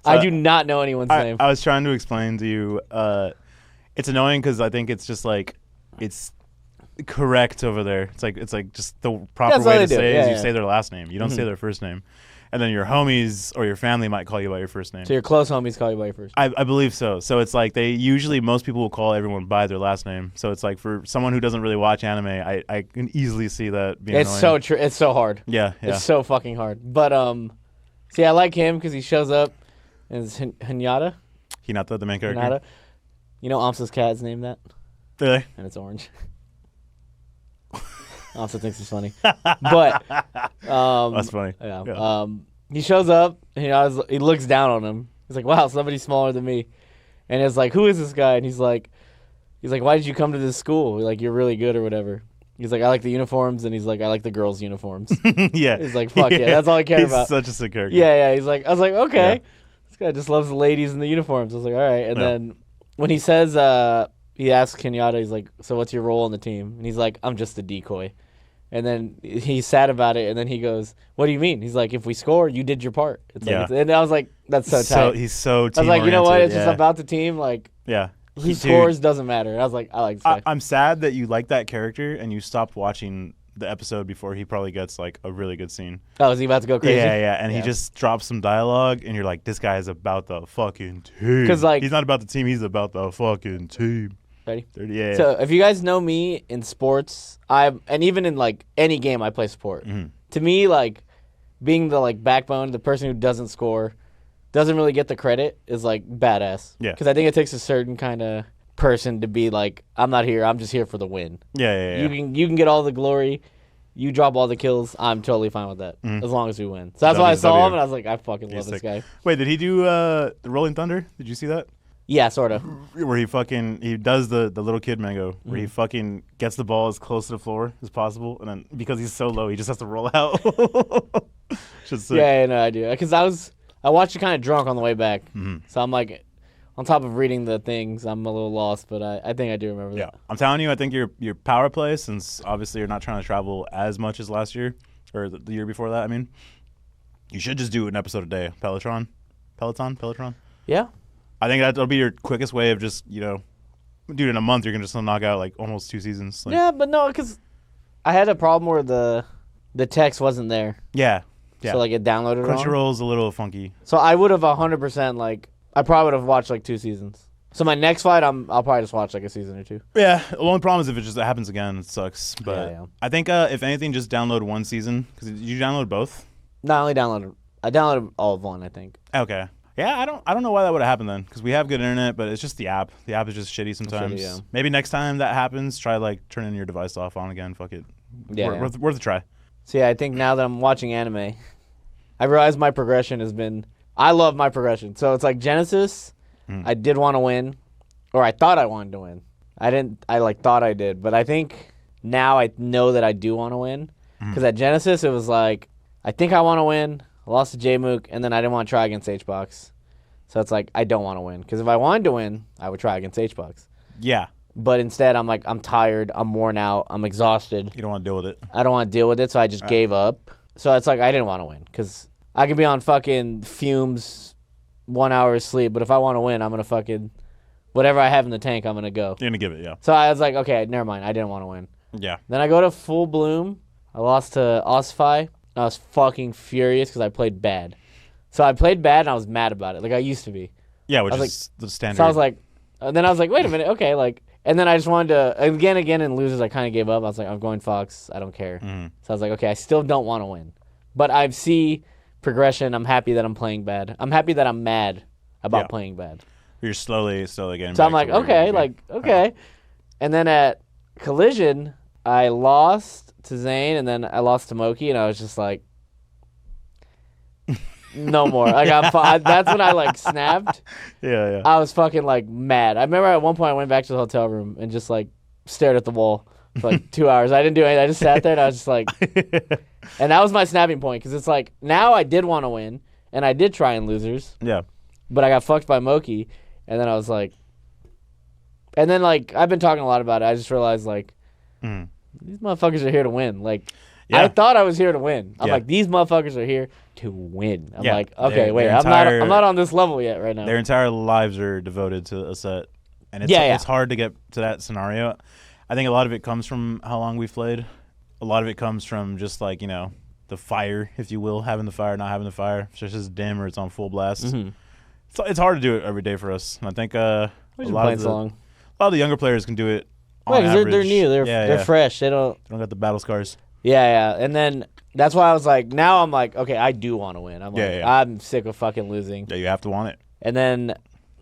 I do not know anyone's name. I was trying to explain to you. It's annoying because I think it's just like it's correct over there. It's like just the proper way to say is you say their last name. You don't say their first name. And then your homies or your family might call you by your first name. So your close homies call you by your first name. I believe so. So it's like most people will call everyone by their last name. So it's like for someone who doesn't really watch anime, I can easily see that being It's annoying. so true. It's so hard. Yeah. It's so fucking hard. But see, I like him because he shows up and it's Hinata, the main character. Hinata. You know Amsa's cat's named that? Really? And it's orange. Also thinks it's funny, but that's funny. Yeah. He shows up. And he looks down on him. He's like, "Wow, somebody's smaller than me," and it's like, "Who is this guy?" And he's like, "Why did you come to this school? Like, you're really good or whatever." He's like, "I like the uniforms," and he's like, "I like the girls' uniforms." Yeah. He's like, "Fuck yeah, that's all I care about." He's such a sick character. Yeah. I was like, okay, this guy just loves the ladies and the uniforms. I was like, all right. And then when he says, he asks Kenyatta, he's like, "So what's your role in the team?" And he's like, "I'm just a decoy." And then he's sad about it, and then he goes, "What do you mean?" He's like, "If we score, you did your part." It's like, and I was like, "That's so tight." He's so team-oriented. I was like, you know what? It's just about the team. Like, who scores doesn't matter. And I was like, I like this guy. I'm sad that you like that character and you stopped watching the episode before he probably gets like a really good scene. Oh, is he about to go crazy? Yeah. And he just drops some dialogue, and you're like, this guy is about the fucking team. Because like, he's not about the team. He's about the fucking team. Ready? 30, yeah. So if you guys know me in sports, and even in like any game I play sport, to me, like being the like backbone, the person who doesn't score, doesn't really get the credit is like badass. Yeah. Because I think it takes a certain kind of person to be like, I'm not here. I'm just here for the win. Yeah. You can get all the glory. You drop all the kills. I'm totally fine with that as long as we win. So that's why I saw him and I was like, I fucking love this guy. Wait, did he do the Rolling Thunder? Did you see that? Yeah, sort of. Where he does the little kid mango, where he fucking gets the ball as close to the floor as possible, and then because he's so low, he just has to roll out. Yeah, no, I do. Because I watched it kind of drunk on the way back, so I'm like, on top of reading the things, I'm a little lost, but I think I do remember that. I'm telling you, I think your power play, since obviously you're not trying to travel as much as last year or the year before that. I mean, you should just do an episode a day. Peloton. Yeah. I think that'll be your quickest way of just, dude, in a month you're going to just knock out like almost 2 seasons. Like, yeah, but no, because I had a problem where the text wasn't there. Yeah. So like it downloaded wrong. Crunchyroll's a little funky. So I would have 100% like, I probably would have watched like 2 seasons. So my next fight, I'll probably just watch like a season or 2. Yeah, the only problem is if it happens again, it sucks. But I think if anything, just download 1 season. Because you download both? Not only downloaded, I downloaded all of 1, I think. Okay. Yeah, I don't know why that would have happened then, because we have good internet, but it's just the app. The app is just shitty sometimes. Maybe next time that happens, try like turning your device off on again. Fuck it. Worth a try. So yeah, I think now that I'm watching anime, I realize my progression has been. I love my progression. So it's like Genesis. I did want to win, or I thought I wanted to win. I didn't. I like thought I did, but I think now I know that I do want to win. Because at Genesis it was like I think I want to win. I lost to J-Mook, and then I didn't want to try against H-Box. So it's like, I don't want to win. Because if I wanted to win, I would try against H-Box. Yeah. But instead, I'm like, I'm tired. I'm worn out. I'm exhausted. You don't want to deal with it. I don't want to deal with it, so I just gave up. So it's like, I didn't want to win. Because I could be on fucking fumes, 1 hour of sleep. But if I want to win, I'm going to fucking, whatever I have in the tank, I'm going to go. You're going to give it, yeah. So I was like, okay, never mind. I didn't want to win. Yeah. Then I go to Full Bloom. I lost to Ossify. I was fucking furious because I played bad. So I played bad and I was mad about it, like I used to be. Yeah, which is the standard. So I was like, and then I was like, wait a minute, okay, like, and then I just wanted to again in losers. I kind of gave up. I was like, I'm going Fox. I don't care. Mm-hmm. So I was like, okay, I still don't want to win, but I see progression. I'm happy that I'm playing bad. I'm happy that I'm mad about playing bad. You're slowly getting. So I'm like, okay. And then at Collision, I lost to Zane, and then I lost to Moki, and I was just like, no more. Like that's when I like snapped. Yeah. I was fucking like mad. I remember at one point I went back to the hotel room and just like stared at the wall for like 2 hours. I didn't do anything. I just sat there and I was just like, and that was my snapping point because it's like now I did want to win and I did try in losers. Yeah. But I got fucked by Moki, and then I was like, and then like I've been talking a lot about it. I just realized like these motherfuckers are here to win. Like I thought I was here to win. I'm like, these motherfuckers are here to win. I'm like, okay, wait, I'm not on this level yet right now. Their entire lives are devoted to a set, and it's hard to get to that scenario. I think a lot of it comes from how long we've played. A lot of it comes from just like the fire, if you will, having the fire, not having the fire. It's just dim or it's on full blast. Mm-hmm. It's hard to do it every day for us, and I think a lot of the younger players can do it. Right, because they're new, they're fresh. They don't got the battle scars. Yeah, and then that's why I was like, now I'm like, okay, I do want to win. I'm like, I'm sick of fucking losing. Yeah, you have to want it. And then,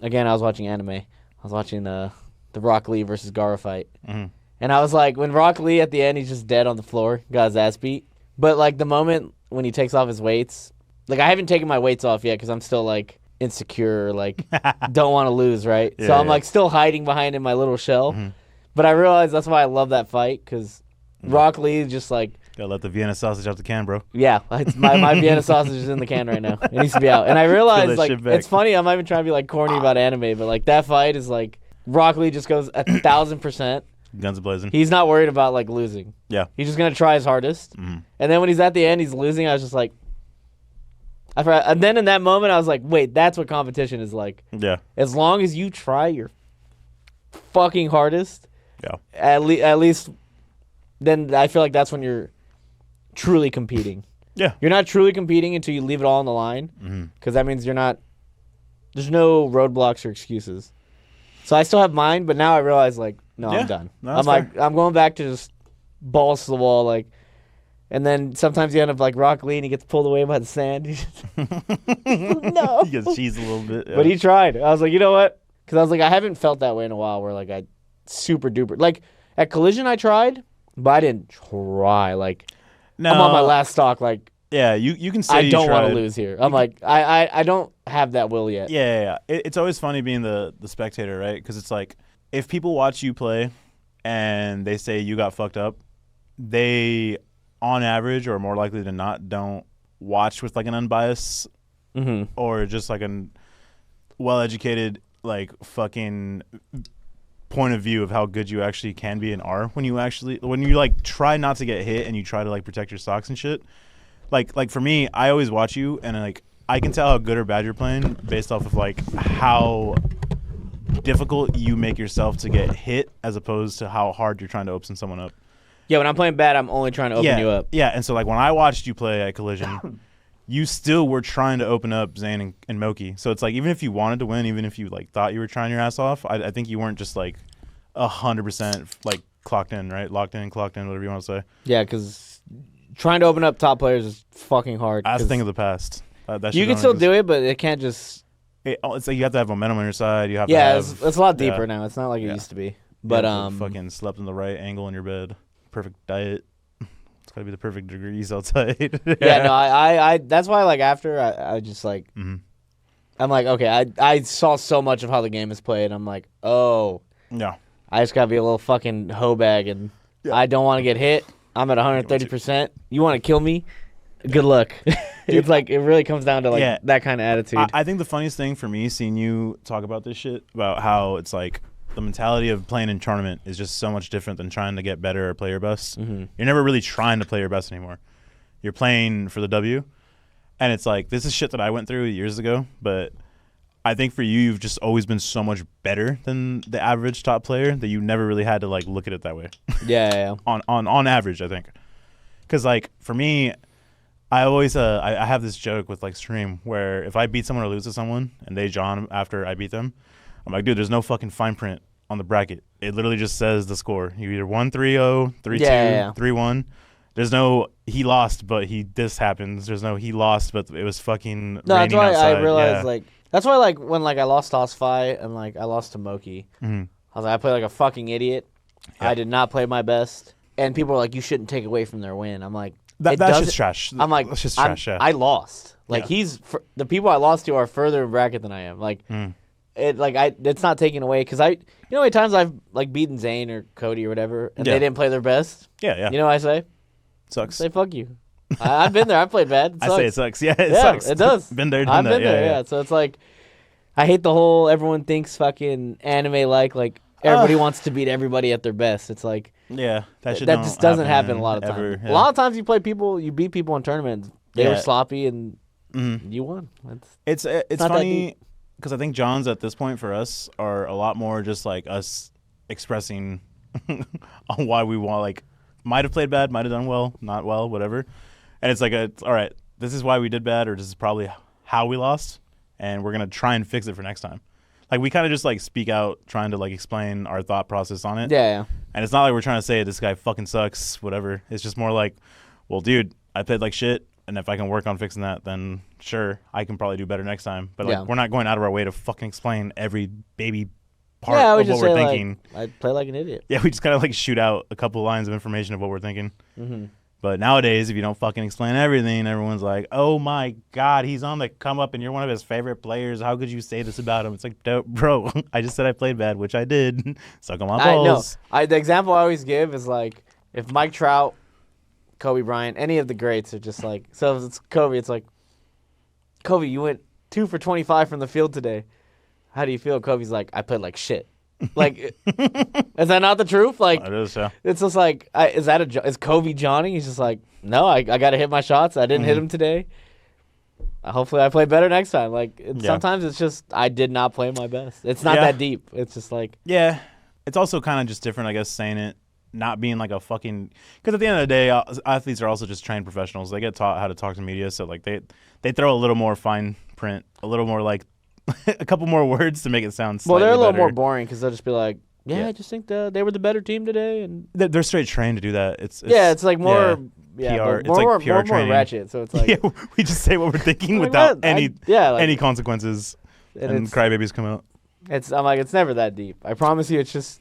again, I was watching anime. I was watching the Rock Lee versus Gara fight. Mm-hmm. And I was like, when Rock Lee at the end, he's just dead on the floor, got his ass beat. But like the moment when he takes off his weights, like I haven't taken my weights off yet because I'm still like insecure, like don't want to lose, right? So I'm like still hiding behind in my little shell. Mm-hmm. But I realized that's why I love that fight because Rock Lee just like gotta let the Vienna sausage out the can, bro. Yeah, it's my Vienna sausage is in the can right now. It needs to be out. And I realized like it's funny. I'm not even trying to be like corny about anime, but like that fight is like Rock Lee just goes 1,000%. Guns blazing. He's not worried about like losing. Yeah, he's just gonna try his hardest. Mm-hmm. And then when he's at the end, he's losing. I was just like, I forgot. And then in that moment, I was like, wait, that's what competition is like. Yeah. As long as you try your fucking hardest. Yeah. At least. Then I feel like that's when you're truly competing. Yeah. You're not truly competing until you leave it all on the line. Because that means there's no roadblocks or excuses. So I still have mine, but now I realize, like, no, I'm done. No, I'm like, I'm going back to just balls to the wall, like, and then sometimes you end up like Rock Lee and he gets pulled away by the sand. No. He gets cheesed a little bit. Yeah. But he tried. I was like, you know what? Because I was like, I haven't felt that way in a while where, like, I super duper. Like, at Collision I tried. But I didn't try. Like, no. I'm on my last stock. Like, yeah, you can say I don't want to lose here. I'm like, I don't have that will yet. Yeah. It's always funny being the spectator, right? Because it's like, if people watch you play and they say you got fucked up, they, on average, or more likely than not, don't watch with like an unbiased or just like a well-educated, like, fucking point of view of how good you actually can be and are when you like try not to get hit and you try to like protect your stocks and shit. Like for me, I always watch you and like I can tell how good or bad you're playing based off of like how difficult you make yourself to get hit as opposed to how hard you're trying to open someone up. Yeah, when I'm playing bad, I'm only trying to open you up. Yeah, and so like when I watched you play at Collision, you still were trying to open up Zane and Moki. So it's like even if you wanted to win, even if you like thought you were trying your ass off, I think you weren't just like 100% like clocked in, right? Locked in, clocked in, whatever you want to say. Yeah, because trying to open up top players is fucking hard. That's the thing of the past. You can still do it, but it can't just. It's like you have to have momentum on your side. You have to have, it's a lot deeper now. It's not like it used to be. But fucking slept in the right angle in your bed. Perfect diet. It's gotta be the perfect degrees outside. Yeah, no, I that's why like after I just like I'm like, okay, I saw so much of how the game is played. I'm like, oh yeah, I just gotta be a little fucking hoe bag and I don't want to get hit. I'm at 130%. You want to kill me? Good luck. It's like it really comes down to like that kind of attitude. I think the funniest thing for me seeing you talk about this shit, about how it's like the mentality of playing in tournament is just so much different than trying to get better or play your best. You're never really trying to play your best anymore. You're playing for the W. And it's like, this is shit that I went through years ago, but I think for you, you've just always been so much better than the average top player that you never really had to like look at it that way. Yeah. On average, I think. Because like for me, I always I have this joke with like stream where if I beat someone or lose to someone and they John after I beat them, I'm like, dude, there's no fucking fine print on the bracket. It literally just says the score. You either 1-3-0, 3-2, 3-1. There's no he lost, but this happens. There's no he lost, but it was fucking. No, that's why outside. I realized like that's why like when like I lost Toss Fight and like I lost to Moki, Mm-hmm. I was like I played like a fucking idiot. Yeah. I did not play my best, and people are like you shouldn't take away from their win. I'm like That's just trash. I'm like that's just trash. Yeah. I lost. Like Yeah. the people I lost to are further in bracket than I am. Like it's not taken away because you know how many times I've like beaten Zane or Cody or whatever and they didn't play their best. Yeah. You know what I say? Sucks. Say fuck you. I've been there. I've played bad. I say it sucks. Yeah, it sucks. It does. Been there, I've done been that. there. Yeah. So it's like, I hate the whole everyone thinks fucking anime like everybody wants to beat everybody at their best. It's like Yeah, that just doesn't happen a lot of times. Yeah. A lot of times you beat people in tournaments. They were sloppy and you won. It's not funny because I think Johns at this point for us are a lot more just like us expressing on why we want like might have played bad, might have done well, not well, whatever. And it's like all right, this is why we did bad, or this is probably how we lost, and we're gonna try and fix it for next time. Like we kind of just like speak out, trying to like explain our thought process on it. Yeah. And it's not like we're trying to say this guy fucking sucks, whatever. It's just more like, well, dude, I played like shit, and if I can work on fixing that, then sure, I can probably do better next time. But like we're not going out of our way to fucking explain every baby part of what we're thinking. Like, I play like an idiot. Yeah, we just kind of like shoot out a couple lines of information of what we're thinking. Mm-hmm. But nowadays, if you don't fucking explain everything, everyone's like, oh my God, he's on the come up and you're one of his favorite players. How could you say this about him? It's like, bro, I just said I played bad, which I did. Suck on my balls. I know. The example I always give is like, if Mike Trout, Kobe Bryant, any of the greats are just like, so if it's Kobe, it's like, Kobe, you went 2 for 25 from the field today. How do you feel? Kobe's like, I played like shit. Like, is that not the truth? Like, It is, yeah. it's just like, is Kobe Johnny? He's just like, no, I got to hit my shots. I didn't hit him today. Hopefully I play better next time. Like, sometimes it's just, I did not play my best. It's not that deep. It's just like. Yeah. It's also kind of just different, I guess, saying it, not being like a fucking, because at the end of the day, athletes are also just trained professionals. They get taught how to talk to media. So like they throw a little more fine print, a little more like, a couple more words to make it sound slightly they're a little better. more boring because they'll just be like, I just think they were the better team today, and they're straight trained to do that. It's like more PR. It's like more, PR more training. ratchet. So it's like we just say what we're thinking like, without what? any consequences, and crybabies come out. I'm like, it's never that deep. I promise you, it's just.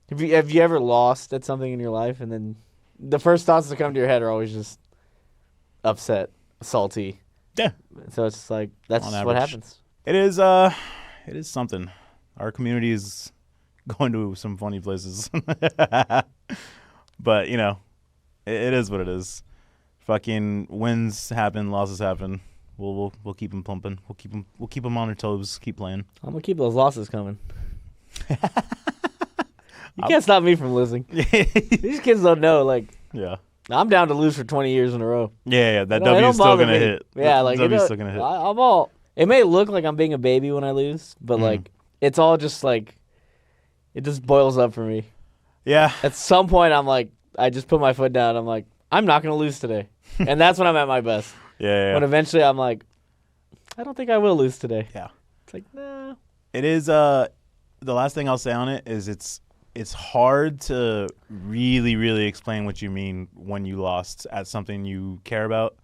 Have you ever lost at something in your life, and then the first thoughts that come to your head are always just upset, salty. Yeah. So it's just like that's what happens. It is something. Our community is going to some funny places. But, you know, it is what it is. Fucking wins happen, losses happen. We'll keep them pumping. We'll keep them on their toes. Keep playing. I'm gonna keep those losses coming. You can't stop me from losing. These kids don't know. Like, I'm down to lose for 20 years in a row. Yeah. That W is still gonna hit. Yeah, like W is still gonna hit. I'm all. It may look like I'm being a baby when I lose, but like it's all just like it just boils up for me. Yeah. At some point, I'm like, I just put my foot down. I'm like, I'm not gonna lose today, and that's when I'm at my best. Yeah. When eventually I'm like, I don't think I will lose today. Yeah. It's like, nah. It is. The last thing I'll say on it is it's hard to really, really explain what you mean when you lost at something you care about.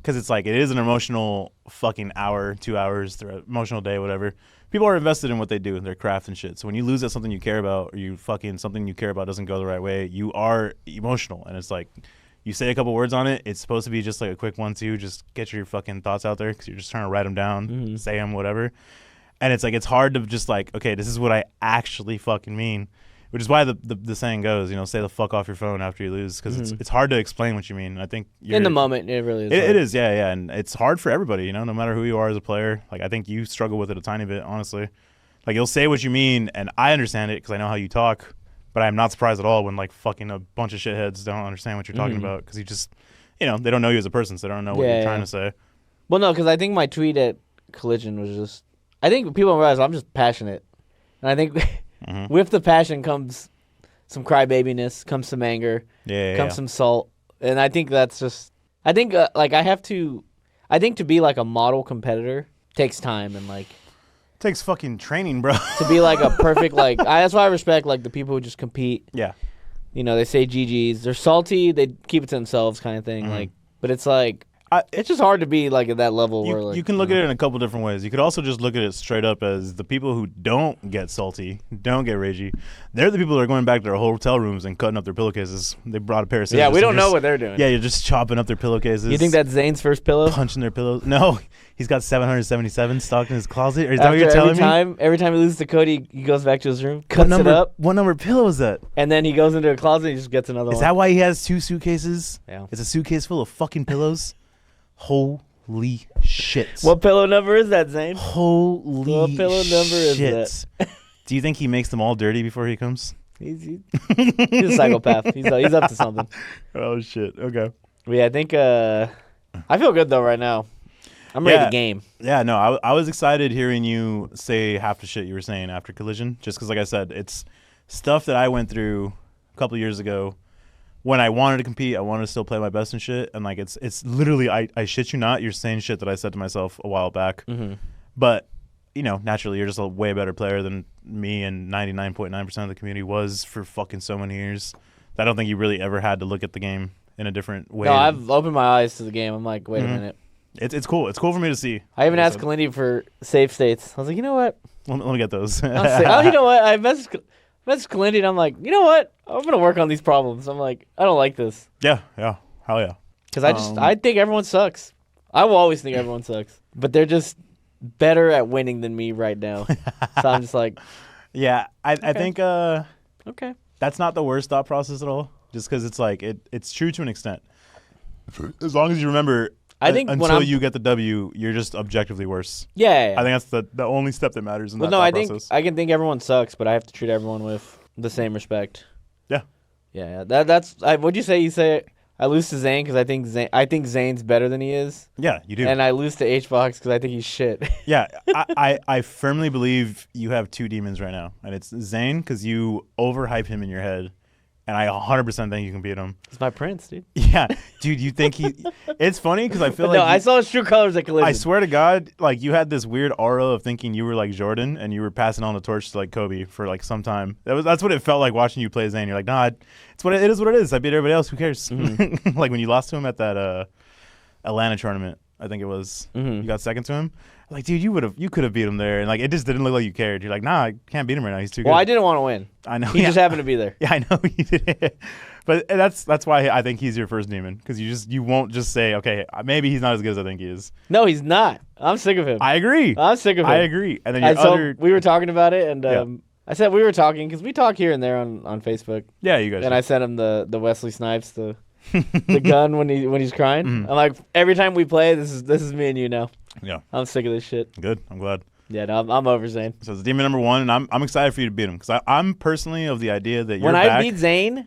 Because it's like, it is an emotional fucking hour, 2 hours, emotional day, whatever. People are invested in what they do, their craft and shit. So when you lose at something you care about, or something you care about doesn't go the right way, you are emotional. And it's like, you say a couple words on it, it's supposed to be just like a quick 1-2, just get your fucking thoughts out there because you're just trying to write them down, say them, whatever. And it's like, it's hard to just like, okay, this is what I actually fucking mean. Which is why the saying goes, say the fuck off your phone after you lose, because it's hard to explain what you mean. I think in the moment, it really is. It is, yeah, and it's hard for everybody, no matter who you are as a player. Like, I think you struggle with it a tiny bit, honestly. Like, you'll say what you mean, and I understand it because I know how you talk, but I'm not surprised at all when like fucking a bunch of shitheads don't understand what you're talking about because you just, they don't know you as a person, so they don't know what you're trying to say. Well, no, because I think my tweet at Collision was just, I think people don't realize I'm just passionate, and I think. With the passion comes some crybabiness, comes some anger, comes some salt. and I think that's just. I think like I think to be like a model competitor takes time and like. Takes fucking training, bro. To be like a perfect like. That's why I respect like the people who just compete. Yeah. You know, they say GGs. They're salty. They keep it to themselves, kind of thing. Like, but it's like. It's just hard to be like at that level where like, you can look at it in a couple different ways. You could also just look at it straight up as the people who don't get salty, don't get ragey. They're the people that are going back to their hotel rooms and cutting up their pillowcases. They brought a pair of scissors. Yeah, we don't know what they're doing. Yeah, you're just chopping up their pillowcases. You think that's Zane's first pillow? Punching their pillows. No, he's got 777 stocked in his closet. Or is that what you're telling me? Every time he loses to Cody, he goes back to his room, cuts it up. What number pillow is that? And then he goes into a closet and he just gets another one. Is that why he has 2 suitcases? Yeah. It's a suitcase full of fucking pillows. Holy shit. What pillow number is that, Zane? Holy What pillow number is that? Do you think he makes them all dirty before he comes? He's a psychopath. He's up to something. Oh, shit. Okay. But yeah, I think I feel good, though, right now. I'm ready to game. Yeah, no, I was excited hearing you say half the shit you were saying after Collision, just because, like I said, it's stuff that I went through a couple of years ago. When I wanted to compete, I wanted to still play my best and shit. And, like, it's literally, I shit you not, you're saying shit that I said to myself a while back. Mm-hmm. But, you know, naturally, you're just a way better player than me and 99.9% of the community was for fucking so many years. I don't think you really ever had to look at the game in a different way. No, I've opened my eyes to the game. I'm like, wait a minute. It's cool. It's cool for me to see. I even asked Kalindi for save states. I was like, you know what? Let me get those. You know what? I messaged Kalindi and I'm like, you know what? I'm going to work on these problems. I'm like, I don't like this. Yeah. Hell yeah. Because I think everyone sucks. I will always think everyone sucks. But they're just better at winning than me right now. So I'm just like. Yeah, I think okay. That's not the worst thought process at all. Just because it's like, it's true to an extent. As long as you remember, I think until you get the W, you're just objectively worse. Yeah. I think that's the only step that matters in that thought process. I can think everyone sucks, but I have to treat everyone with the same respect. Yeah. Yeah. That's. What'd you say? You say I lose to Zane because I think Zane's better than he is. Yeah, you do. And I lose to H-Box because I think he's shit. Yeah, I firmly believe you have 2 demons right now, and it's Zane because you overhype him in your head. And I 100% think you can beat him. He's my prince, dude. Yeah, dude, you think he... It's funny because I feel like... No, I saw his true colors at Collision. I swear to God, like, you had this weird aura of thinking you were like Jordan and you were passing on the torch to like Kobe for like some time. That's what it felt like watching you play Zane. You're like, nah, it is what it is. I beat everybody else. Who cares? Mm-hmm. Like when you lost to him at that Atlanta tournament, I think it was. Mm-hmm. You got second to him. Like, dude, you could have beat him there, and like it just didn't look like you cared. You're like, nah, I can't beat him right now. He's too good. Well, I didn't want to win. I know. He just happened to be there. Yeah, I know he did. But that's why I think he's your first demon, because you won't just say, okay, maybe he's not as good as I think he is. No, he's not. I'm sick of him. I agree. I'm sick of him. I agree. And then we were talking about it, and I said we were talking because we talk here and there on Facebook. Yeah, you guys. And I sent him the Wesley Snipes the gun when he's crying. Mm-hmm. I'm like, every time we play, this is me and you now. Yeah. I'm sick of this shit. Good. I'm glad. Yeah, no, I'm over Zane. So it's demon number 1, and I'm excited for you to beat him, because I'm personally of the idea that when I beat Zane,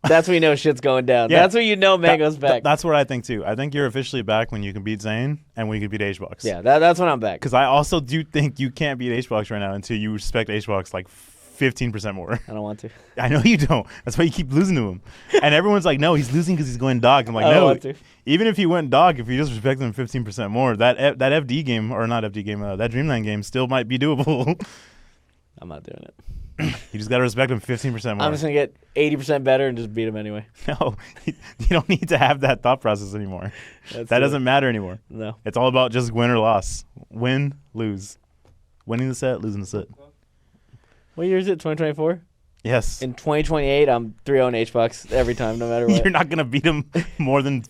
that's when you know shit's going down. Yeah, that's when you know Mango's back. That's what I think too. I think you're officially back when you can beat Zane and when you can beat H-Box. Yeah, that's when I'm back. Because I also do think you can't beat H-Box right now until you respect H-Box like 15% more. I don't want to. I know you don't. That's why you keep losing to him. And everyone's like, no, he's losing because he's going dog. I'm like, I no. Don't want to. Even if he went dog, if you just respect him 15% more, that FD game, or not FD game, that Dreamland game still might be doable. I'm not doing it. You just got to respect him 15% more. I'm just going to get 80% better and just beat him anyway. No, you don't need to have that thought process anymore. That doesn't matter anymore. No. It's all about just win or loss. Win, lose. Winning the set, losing the set. What year is it? 2024? Yes. In 2028, I'm 3-0 H-Box every time, no matter what. You're not going to beat him more than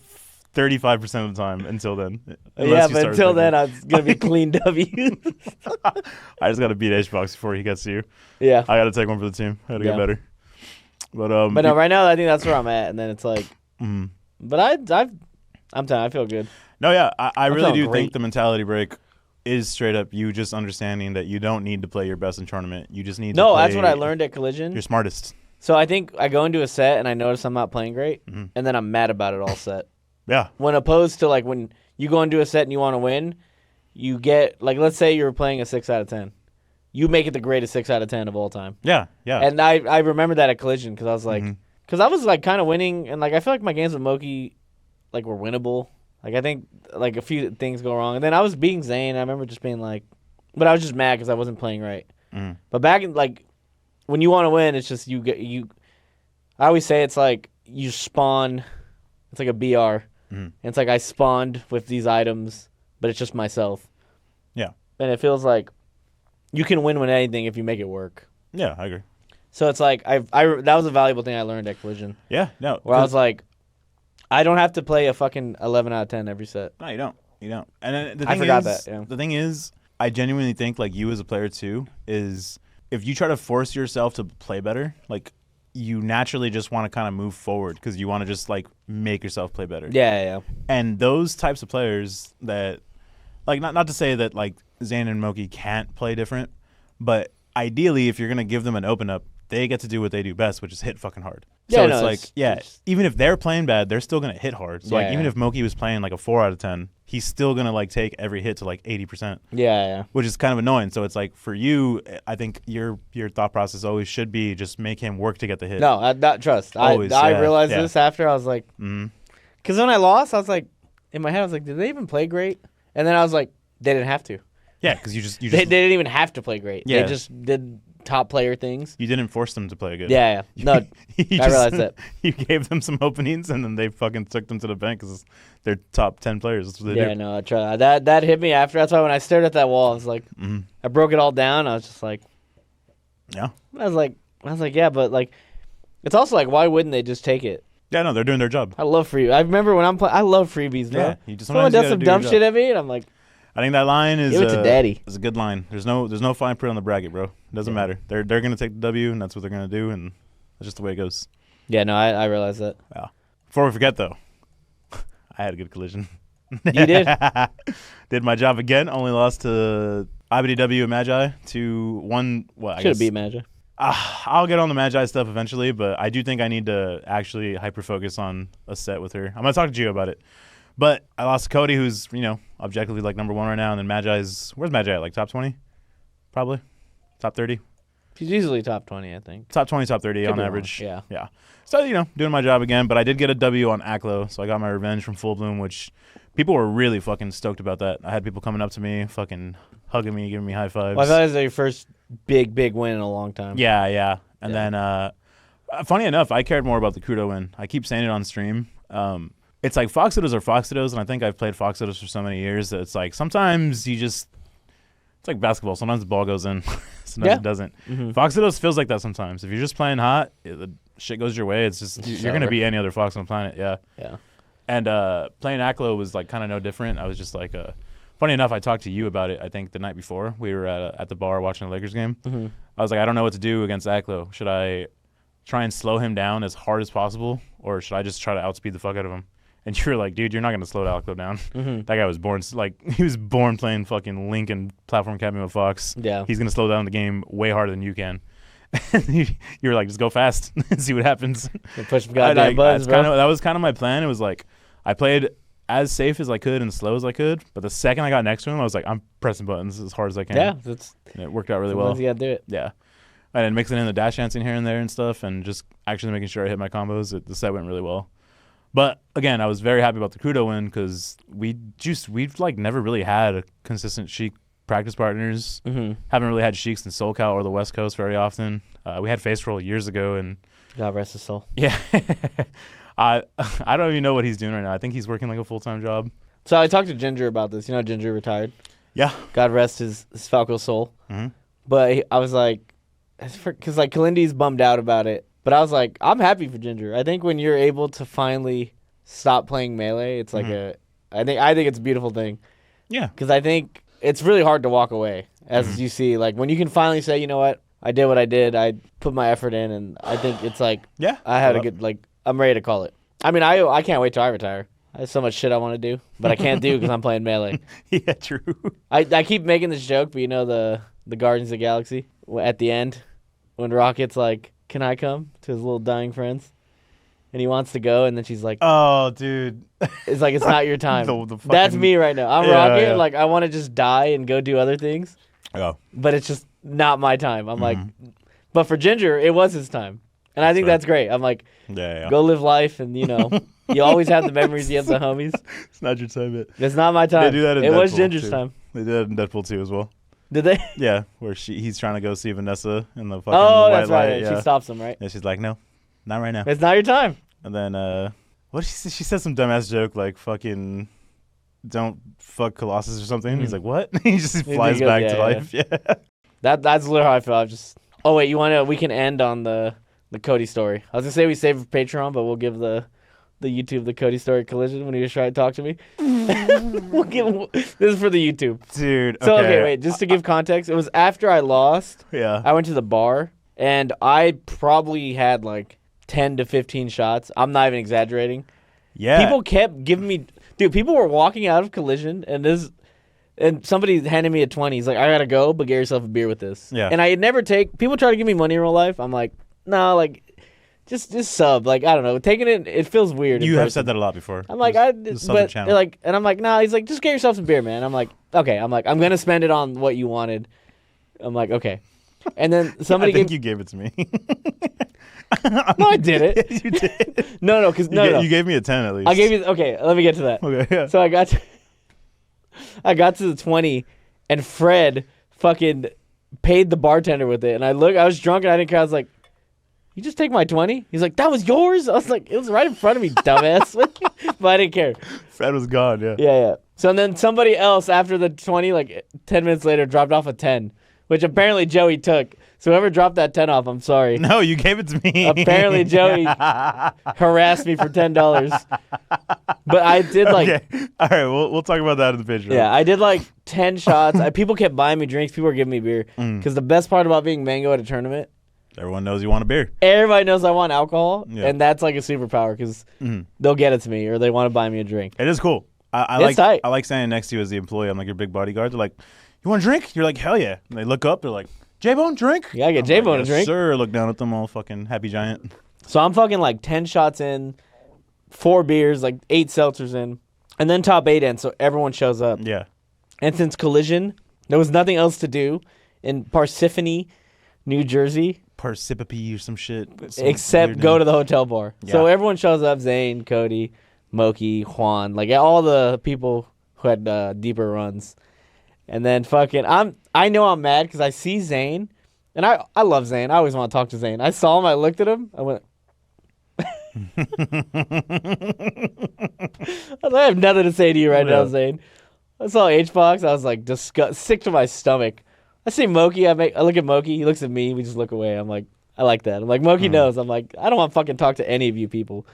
35% of the time until then. Yeah, but until then, I'm going to be clean W. I just got to beat H-Box before he gets to you. Yeah. I got to take one for the team. I got to get better. But no, right now, I think that's where I'm at. And then it's like, but I'm telling you, I feel good. No, yeah, I really do think the mentality break is straight up you just understanding that you don't need to play your best in tournament. You just need to play. That's what I learned at Collision. You're smartest. So I think I go into a set and I notice I'm not playing great, and then I'm mad about it all set. Yeah. When opposed to like when you go into a set and you want to win, you get like, let's say you're playing a 6 out of 10. You make it the greatest 6 out of 10 of all time. Yeah, yeah. And I remember that at Collision because I was like, Because I was, like, kind of winning, and, like, I feel like my games with Moki, like, were winnable. Like, I think, like, a few things go wrong. And then I was beating Zane. I remember just being, like... But I was just mad because I wasn't playing right. But back in, like... When you want to win, it's just you... I always say it's, like, you spawn... It's like a BR. And it's like I spawned with these items, but it's just myself. Yeah. And it feels like you can win with anything if you make it work. Yeah, I agree. So it's like that was a valuable thing I learned at Collision. Yeah, no. Where I was like, I don't have to play a fucking 11 out of 10 every set. No, you don't. You don't. And then the I thing forgot is, that. Yeah. the thing is, I genuinely think like you as a player too is if you try to force yourself to play better, like you naturally just want to kind of move forward because you want to just like make yourself play better. Yeah. And those types of players that, like, not to say that like Zane and Moki can't play different, but ideally if you're gonna give them an open up, they get to do what they do best, which is hit fucking hard. So even if they're playing bad, they're still gonna hit hard. So even if Moki was playing like a 4 out of 10, he's still gonna like take every hit to like 80%. Yeah. Which is kind of annoying. So it's like for you, I think your thought process always should be just make him work to get the hit. No, not trust. Always, I realized this after I was like, because when I lost, I was like, in my head, I was like, did they even play great? And then I was like, they didn't have to. Yeah, because you just they didn't even have to play great. Yeah. They just did top player things. You didn't force them to play good. Yeah. No, I realized that. You gave them some openings, and then they fucking took them to the bank because they're top 10 players. That's what they do. Yeah, no, I tried. That hit me after. That's why when I stared at that wall, I was like, I broke it all down. I was just like, yeah. I was like, yeah, but like, it's also like, why wouldn't they just take it? Yeah, no, they're doing their job. I love free. I remember when I'm playing. I love freebies, bro. Yeah, someone does some dumb shit at me, and I'm like, I think that line is give it to daddy. Is a good line. There's no fine print on the bracket, bro. It doesn't matter. They're gonna take the W, and that's what they're gonna do, and that's just the way it goes. Yeah, no, I realize that. Yeah. Before we forget though, I had a good collision. You did. Did my job again. Only lost to IBDW and Magi to one. Well, I should guess have beat Magi. I'll get on the Magi stuff eventually, but I do think I need to actually hyper-focus on a set with her. I'm going to talk to Gio about it. But I lost to Cody, who's, objectively like number 1 right now, and then where's Magi at? Like top 20? Probably? Top 30? He's easily top 20, I think. Top 20, top 30 on average. Yeah. So, doing my job again, but I did get a W on Aklo, so I got my revenge from Full Bloom, which people were really fucking stoked about that. I had people coming up to me, fucking hugging me, giving me high fives. Well, I thought it was your first big win in a long time. Yeah. And then, funny enough, I cared more about the Kudo win. I keep saying it on stream. It's like Foxitos are Foxitos, and I think I've played Foxitos for so many years that it's like sometimes it's like basketball. Sometimes the ball goes in, sometimes it doesn't. Foxitos feels like that sometimes. If you're just playing hot, the shit goes your way. It's just you're going to be any other Fox on the planet. Yeah. And playing Aklo was like kind of no different. I was just like, funny enough, I talked to you about it, I think, the night before. We were at the bar watching a Lakers game. I was like, I don't know what to do against Aklo. Should I try and slow him down as hard as possible, or should I just try to outspeed the fuck out of him? And you were like, dude, you're not going to slow Aklo down. That guy was born playing fucking Link and Platform Captain with Fox. Yeah. He's going to slow down the game way harder than you can. You were like, just go fast and see what happens. Push some goddamn buttons, bro. That was kind of my plan. It was like, I played as safe as I could and slow as I could. But the second I got next to him, I was like, I'm pressing buttons as hard as I can. Yeah. And it worked out really well. You got to do it. Yeah. And then mixing in the dash dancing here and there and stuff and just actually making sure I hit my combos. The set went really well. But again, I was very happy about the Kudo win because we've like never really had a consistent Sheik practice partners. Haven't really had Sheiks in SoCal or the West Coast very often. We had Face Roll years ago, and God rest his soul. Yeah, I don't even know what he's doing right now. I think he's working like a full-time job. So I talked to Ginger about this. You know, Ginger retired. Yeah. God rest his Falco soul. But I was like, because like Kalindi's bummed out about it. But I was like, I'm happy for Ginger. I think when you're able to finally stop playing Melee, it's like I think it's a beautiful thing. Yeah. Because I think it's really hard to walk away, as you see. Like, when you can finally say, you know what, I did what I did. I put my effort in, and I think it's like, yeah, I had a good, like, I'm ready to call it. I mean, I can't wait till I retire. I have so much shit I want to do, but I can't do because I'm playing Melee. Yeah, true. I keep making this joke, but you know the Guardians of the Galaxy? At the end, when Rocket's like, can I come to his little dying friends? And he wants to go, and then she's like, oh, dude. It's like, it's not your time. the fucking, that's me right now. I'm Rocket. Yeah. Like, I want to just die and go do other things. Yeah. But it's just not my time. I'm like, but for Ginger, it was his time. And I think that's great. I'm like, go live life, and you always have the memories you have the homies. It's not your time yet. It's not my time. They do that in It Deadpool was Ginger's too. time. They did that in Deadpool 2 as well. Did they? Yeah, where he's trying to go see Vanessa in the fucking Oh, white that's right. light. Yeah. She stops him, right? And she's like, no, not right now. It's not your time. And then, what did she say? She said some dumbass joke like fucking don't fuck Colossus or something. He's like, what? He just flies back to life. Yeah. That's literally how I feel. Oh, wait, we can end on the Cody story. I was going to say we save it for Patreon, but we'll give the YouTube the Cody story collision when he was trying to talk to me. This is for the YouTube. Dude, So, okay, wait, just to give context, it was after I lost. Yeah. I went to the bar, and I probably had like 10 to 15 shots. I'm not even exaggerating. Yeah. People kept giving me... Dude, people were walking out of collision, and somebody handed me a 20. He's like, I gotta go, but get yourself a beer with this. Yeah. And I had never people try to give me money in real life. I'm like, no, like, just sub. Like, I don't know. Taking it feels weird. You have said that a lot before. I'm like, and I'm like, nah. He's like, just get yourself some beer, man. I'm like, okay. I'm like, I'm gonna spend it on what you wanted. I'm like, okay. And then somebody I think you gave it to me. No, I did it. You did. No, because no. You gave me a 10 at least. I gave you. Okay, let me get to that. Okay. Yeah. So I got to the 20, and Fred fucking paid the bartender with it. And I was drunk and I didn't care. I was like, you just take my 20? He's like, that was yours? I was like, it was right in front of me, dumbass. But I didn't care. Fred was gone, yeah. Yeah. So then somebody else after the 20, like 10 minutes later, dropped off a 10, which apparently Joey took. So whoever dropped that 10 off, I'm sorry. No, you gave it to me. Apparently Joey harassed me for $10. But I did like... Okay. All right, we'll talk about that in the Patreon. Yeah, I did like 10 shots. People kept buying me drinks. People were giving me beer. Because the best part about being Mango at a tournament... Everyone knows you want a beer. Everybody knows I want alcohol. Yeah. And that's like a superpower because they'll get it to me or they want to buy me a drink. It is cool. It's tight. I like standing next to you as the employee. I'm like your big bodyguard. They're like, you want a drink? You're like, hell yeah. And they look up. They're like, J-Bone, drink? Yeah, I get J-Bone a drink. Sir, look down at them all fucking happy giant. So I'm fucking like 10 shots in, 4 beers, like 8 seltzers in, and then top 8 in, so everyone shows up. Yeah. And since Collision, there was nothing else to do in Parsippany, New Jersey. Parsippany or some shit. Except go to the hotel bar. Yeah. So everyone shows up, Zane, Cody, Moki, Juan, like all the people who had deeper runs. And then fucking, I know I'm mad because I see Zane, and I love Zane. I always want to talk to Zane. I saw him, I looked at him, I went, I have nothing to say to you right now, Zane. I saw H-Box, I was like, sick to my stomach. I see Moki, I look at Moki, he looks at me, we just look away. I'm like, I like that. I'm like, Moki knows. I'm like, I don't want to fucking talk to any of you people.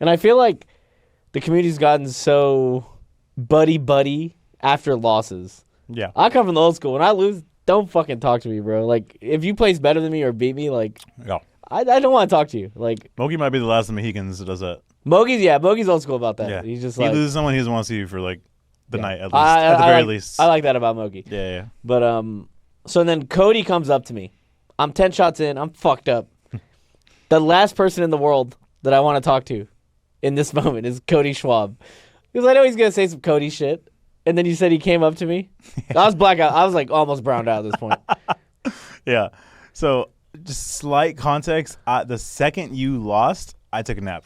And I feel like the community's gotten so buddy after losses. Yeah. I come from the old school. When I lose, don't fucking talk to me, bro. Like, if you place better than me or beat me, like, I don't want to talk to you. Like, Moki might be the last of the Mohicans that does that. Moki's old school about that. Yeah. He's just like, he loses someone he doesn't want to see you for like the night at least, at the very least. I like that about Moki. Yeah. But so then Cody comes up to me. I'm 10 shots in. I'm fucked up. The last person in the world that I want to talk to in this moment is Cody Schwab. Because I know he's going to say some Cody shit. And then you said he came up to me. I was blackout. I was like almost browned out at this point. Yeah. So just slight context. The second you lost, I took a nap.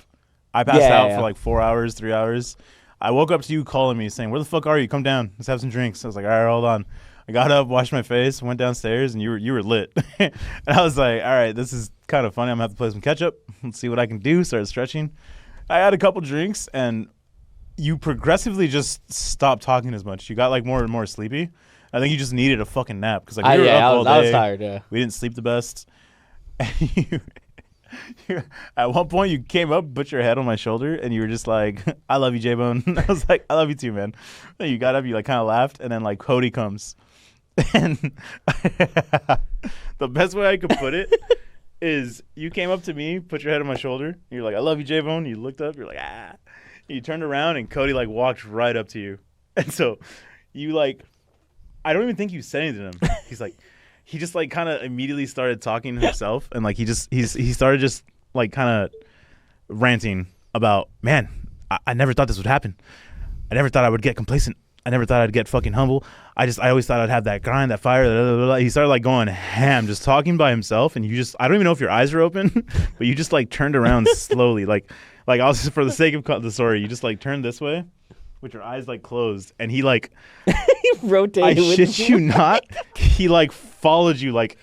I passed out for like 4 hours, 3 hours. I woke up to you calling me saying, where the fuck are you? Come down. Let's have some drinks. I was like, all right, hold on. I got up, washed my face, went downstairs, and you were lit. And I was like, all right, this is kind of funny. I'm going to have to play some catch-up. Let's see what I can do. Started stretching. I had a couple drinks, and you progressively just stopped talking as much. You got like more and more sleepy. I think you just needed a fucking nap because like we were up all day. I was tired. Yeah, we didn't sleep the best. And at one point, you came up, put your head on my shoulder, and you were just like, "I love you, J-Bone." I was like, "I love you too, man." And you got up, you like kind of laughed, and then like Cody comes, and the best way I could put it is you came up to me, put your head on my shoulder, and you're like, "I love you, J-Bone." You looked up, you're like, "Ah." You turned around and Cody like walked right up to you, and so you like, I don't even think you said anything to him. He's like, he just like kind of immediately started talking himself, and like he started just like kind of ranting about, man, I never thought this would happen. I never thought I would get complacent. I never thought I'd get fucking humble. I always thought I'd have that grind, that fire. Blah, blah, blah. He started like going ham, just talking by himself, and I don't even know if your eyes are open, but you just like turned around slowly, like I was just, for the sake of the story, you just like turned this way, with your eyes like closed, and he like he rotated. I shit you not, he like followed you like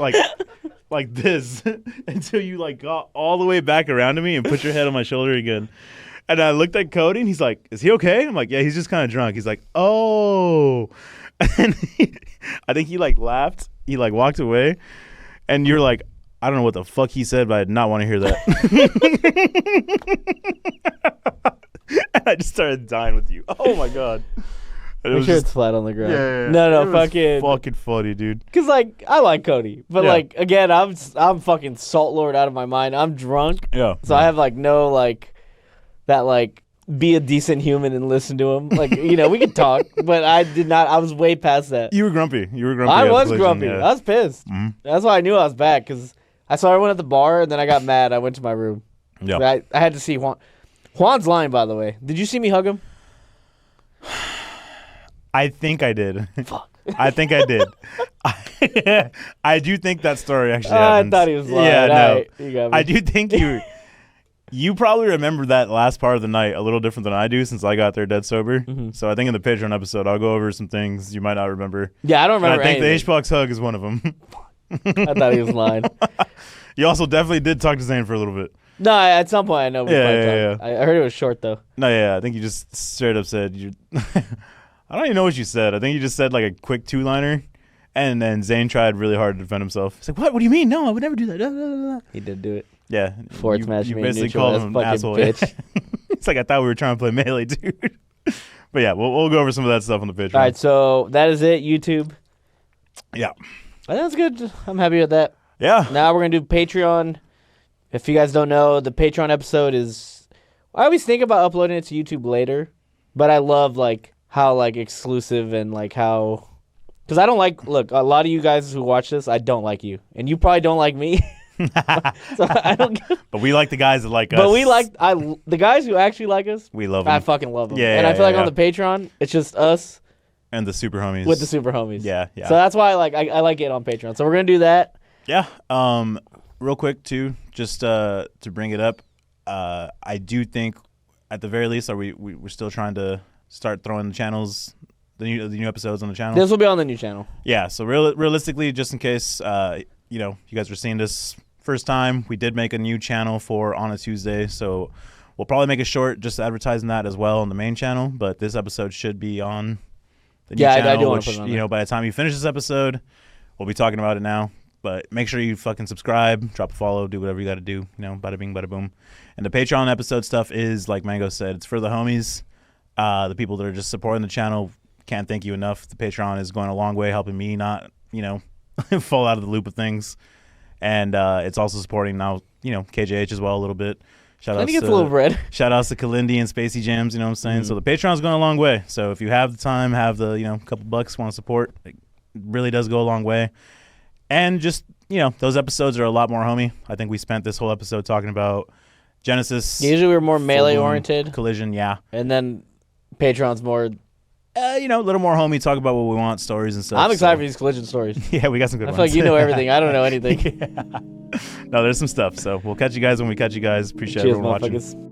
this until you like got all the way back around to me and put your head on my shoulder again. And I looked at Cody, and he's like, "Is he okay?" I'm like, "Yeah, he's just kind of drunk." He's like, "Oh," and I think he like laughed. He like walked away, and you're like, "I don't know what the fuck he said, but I did not want to hear that." And I just started dying with you. Oh my god! Make sure it's flat on the ground. Yeah. No, fucking funny, dude. Cause like I like Cody, but like again, I'm fucking salt lord out of my mind. I'm drunk. Yeah. So I have like no like. That like be a decent human and listen to him. Like, you know, we could talk, but I did not. I was way past that. You were grumpy. I was grumpy. Yeah. I was pissed. Mm-hmm. That's why I knew I was bad, because I saw everyone at the bar and then I got mad. I went to my room. Yeah. I had to see Juan. Juan's lying, by the way. Did you see me hug him? I think I did. Fuck. I think I did. I do think that story actually happened. I thought he was lying. Yeah, no. Right, you got me. I do think you probably remember that last part of the night a little different than I do, since I got there dead sober. Mm-hmm. So I think in the Patreon episode, I'll go over some things you might not remember. Yeah, I don't remember And I think anything. the H-Box hug is one of them. I thought he was lying. You also definitely did talk to Zane for a little bit. No, at some point I know we Yeah. I heard it was short, though. No, yeah, I think you just straight up said you. I don't even know what you said. I think you just said like a quick two-liner, and then Zane tried really hard to defend himself. He's like, "What? What do you mean? No, I would never do that." He did do it. Yeah, Forward smash you me in basically neutral, called him an fucking asshole. bitch. It's like I thought we were trying to play Melee, dude. But yeah, we'll go over some of that stuff on the Patreon. All right, so that is it, YouTube. Yeah. I think that's good. I'm happy with that. Yeah. Now we're going to do Patreon. If you guys don't know, the Patreon episode is... I always think about uploading it to YouTube later, but I love like how like exclusive and like how... Because I don't like... Look, a lot of you guys who watch this, I don't like you. And you probably don't like me. So I don't get... But we like the guys that like us. But we like... the guys who actually like us, We love them. I fucking love them. Yeah, and I feel like yeah. on the Patreon, it's just us And the super homies. with the super homies. Yeah. So that's why I like it on Patreon. So we're going to do that. Yeah. Real quick too, just to bring it up, I do think at the very least we're still trying to start throwing the channels, the new episodes on the channel. This will be on the new channel. Yeah. So realistically, just in case you guys are seeing this first time, we did make a new channel for On a Tuesday, so we'll probably make a short just advertising that as well on the main channel. But this episode should be on the new channel. I do want which to put it on there. by the time you finish this episode, we'll be talking about it now. But make sure you fucking subscribe, drop a follow, do whatever you got to do. Bada bing, bada boom. And the Patreon episode stuff is, like Mango said, it's for the homies, the people that are just supporting the channel. Can't thank you enough. The Patreon is going a long way, helping me not, fall out of the loop of things. And it's also supporting now, KJH as well a little bit. I think it's a little bread. Shout outs to Kalindi and Spacey Jams, you know what I'm saying? Mm-hmm. So the Patreon's going a long way. So if you have the time, have the, couple bucks, want to support, it really does go a long way. And just, those episodes are a lot more homie. I think we spent this whole episode talking about Genesis. Usually we're more melee-oriented. Collision, yeah. And then Patreon's more... a little more homie, talk about what we want, stories and stuff. I'm excited for these Collision stories. Yeah, we got some good ones. I feel like you know everything. I don't know anything. Yeah. No, there's some stuff. So we'll catch you guys when we catch you guys. Appreciate everyone watching.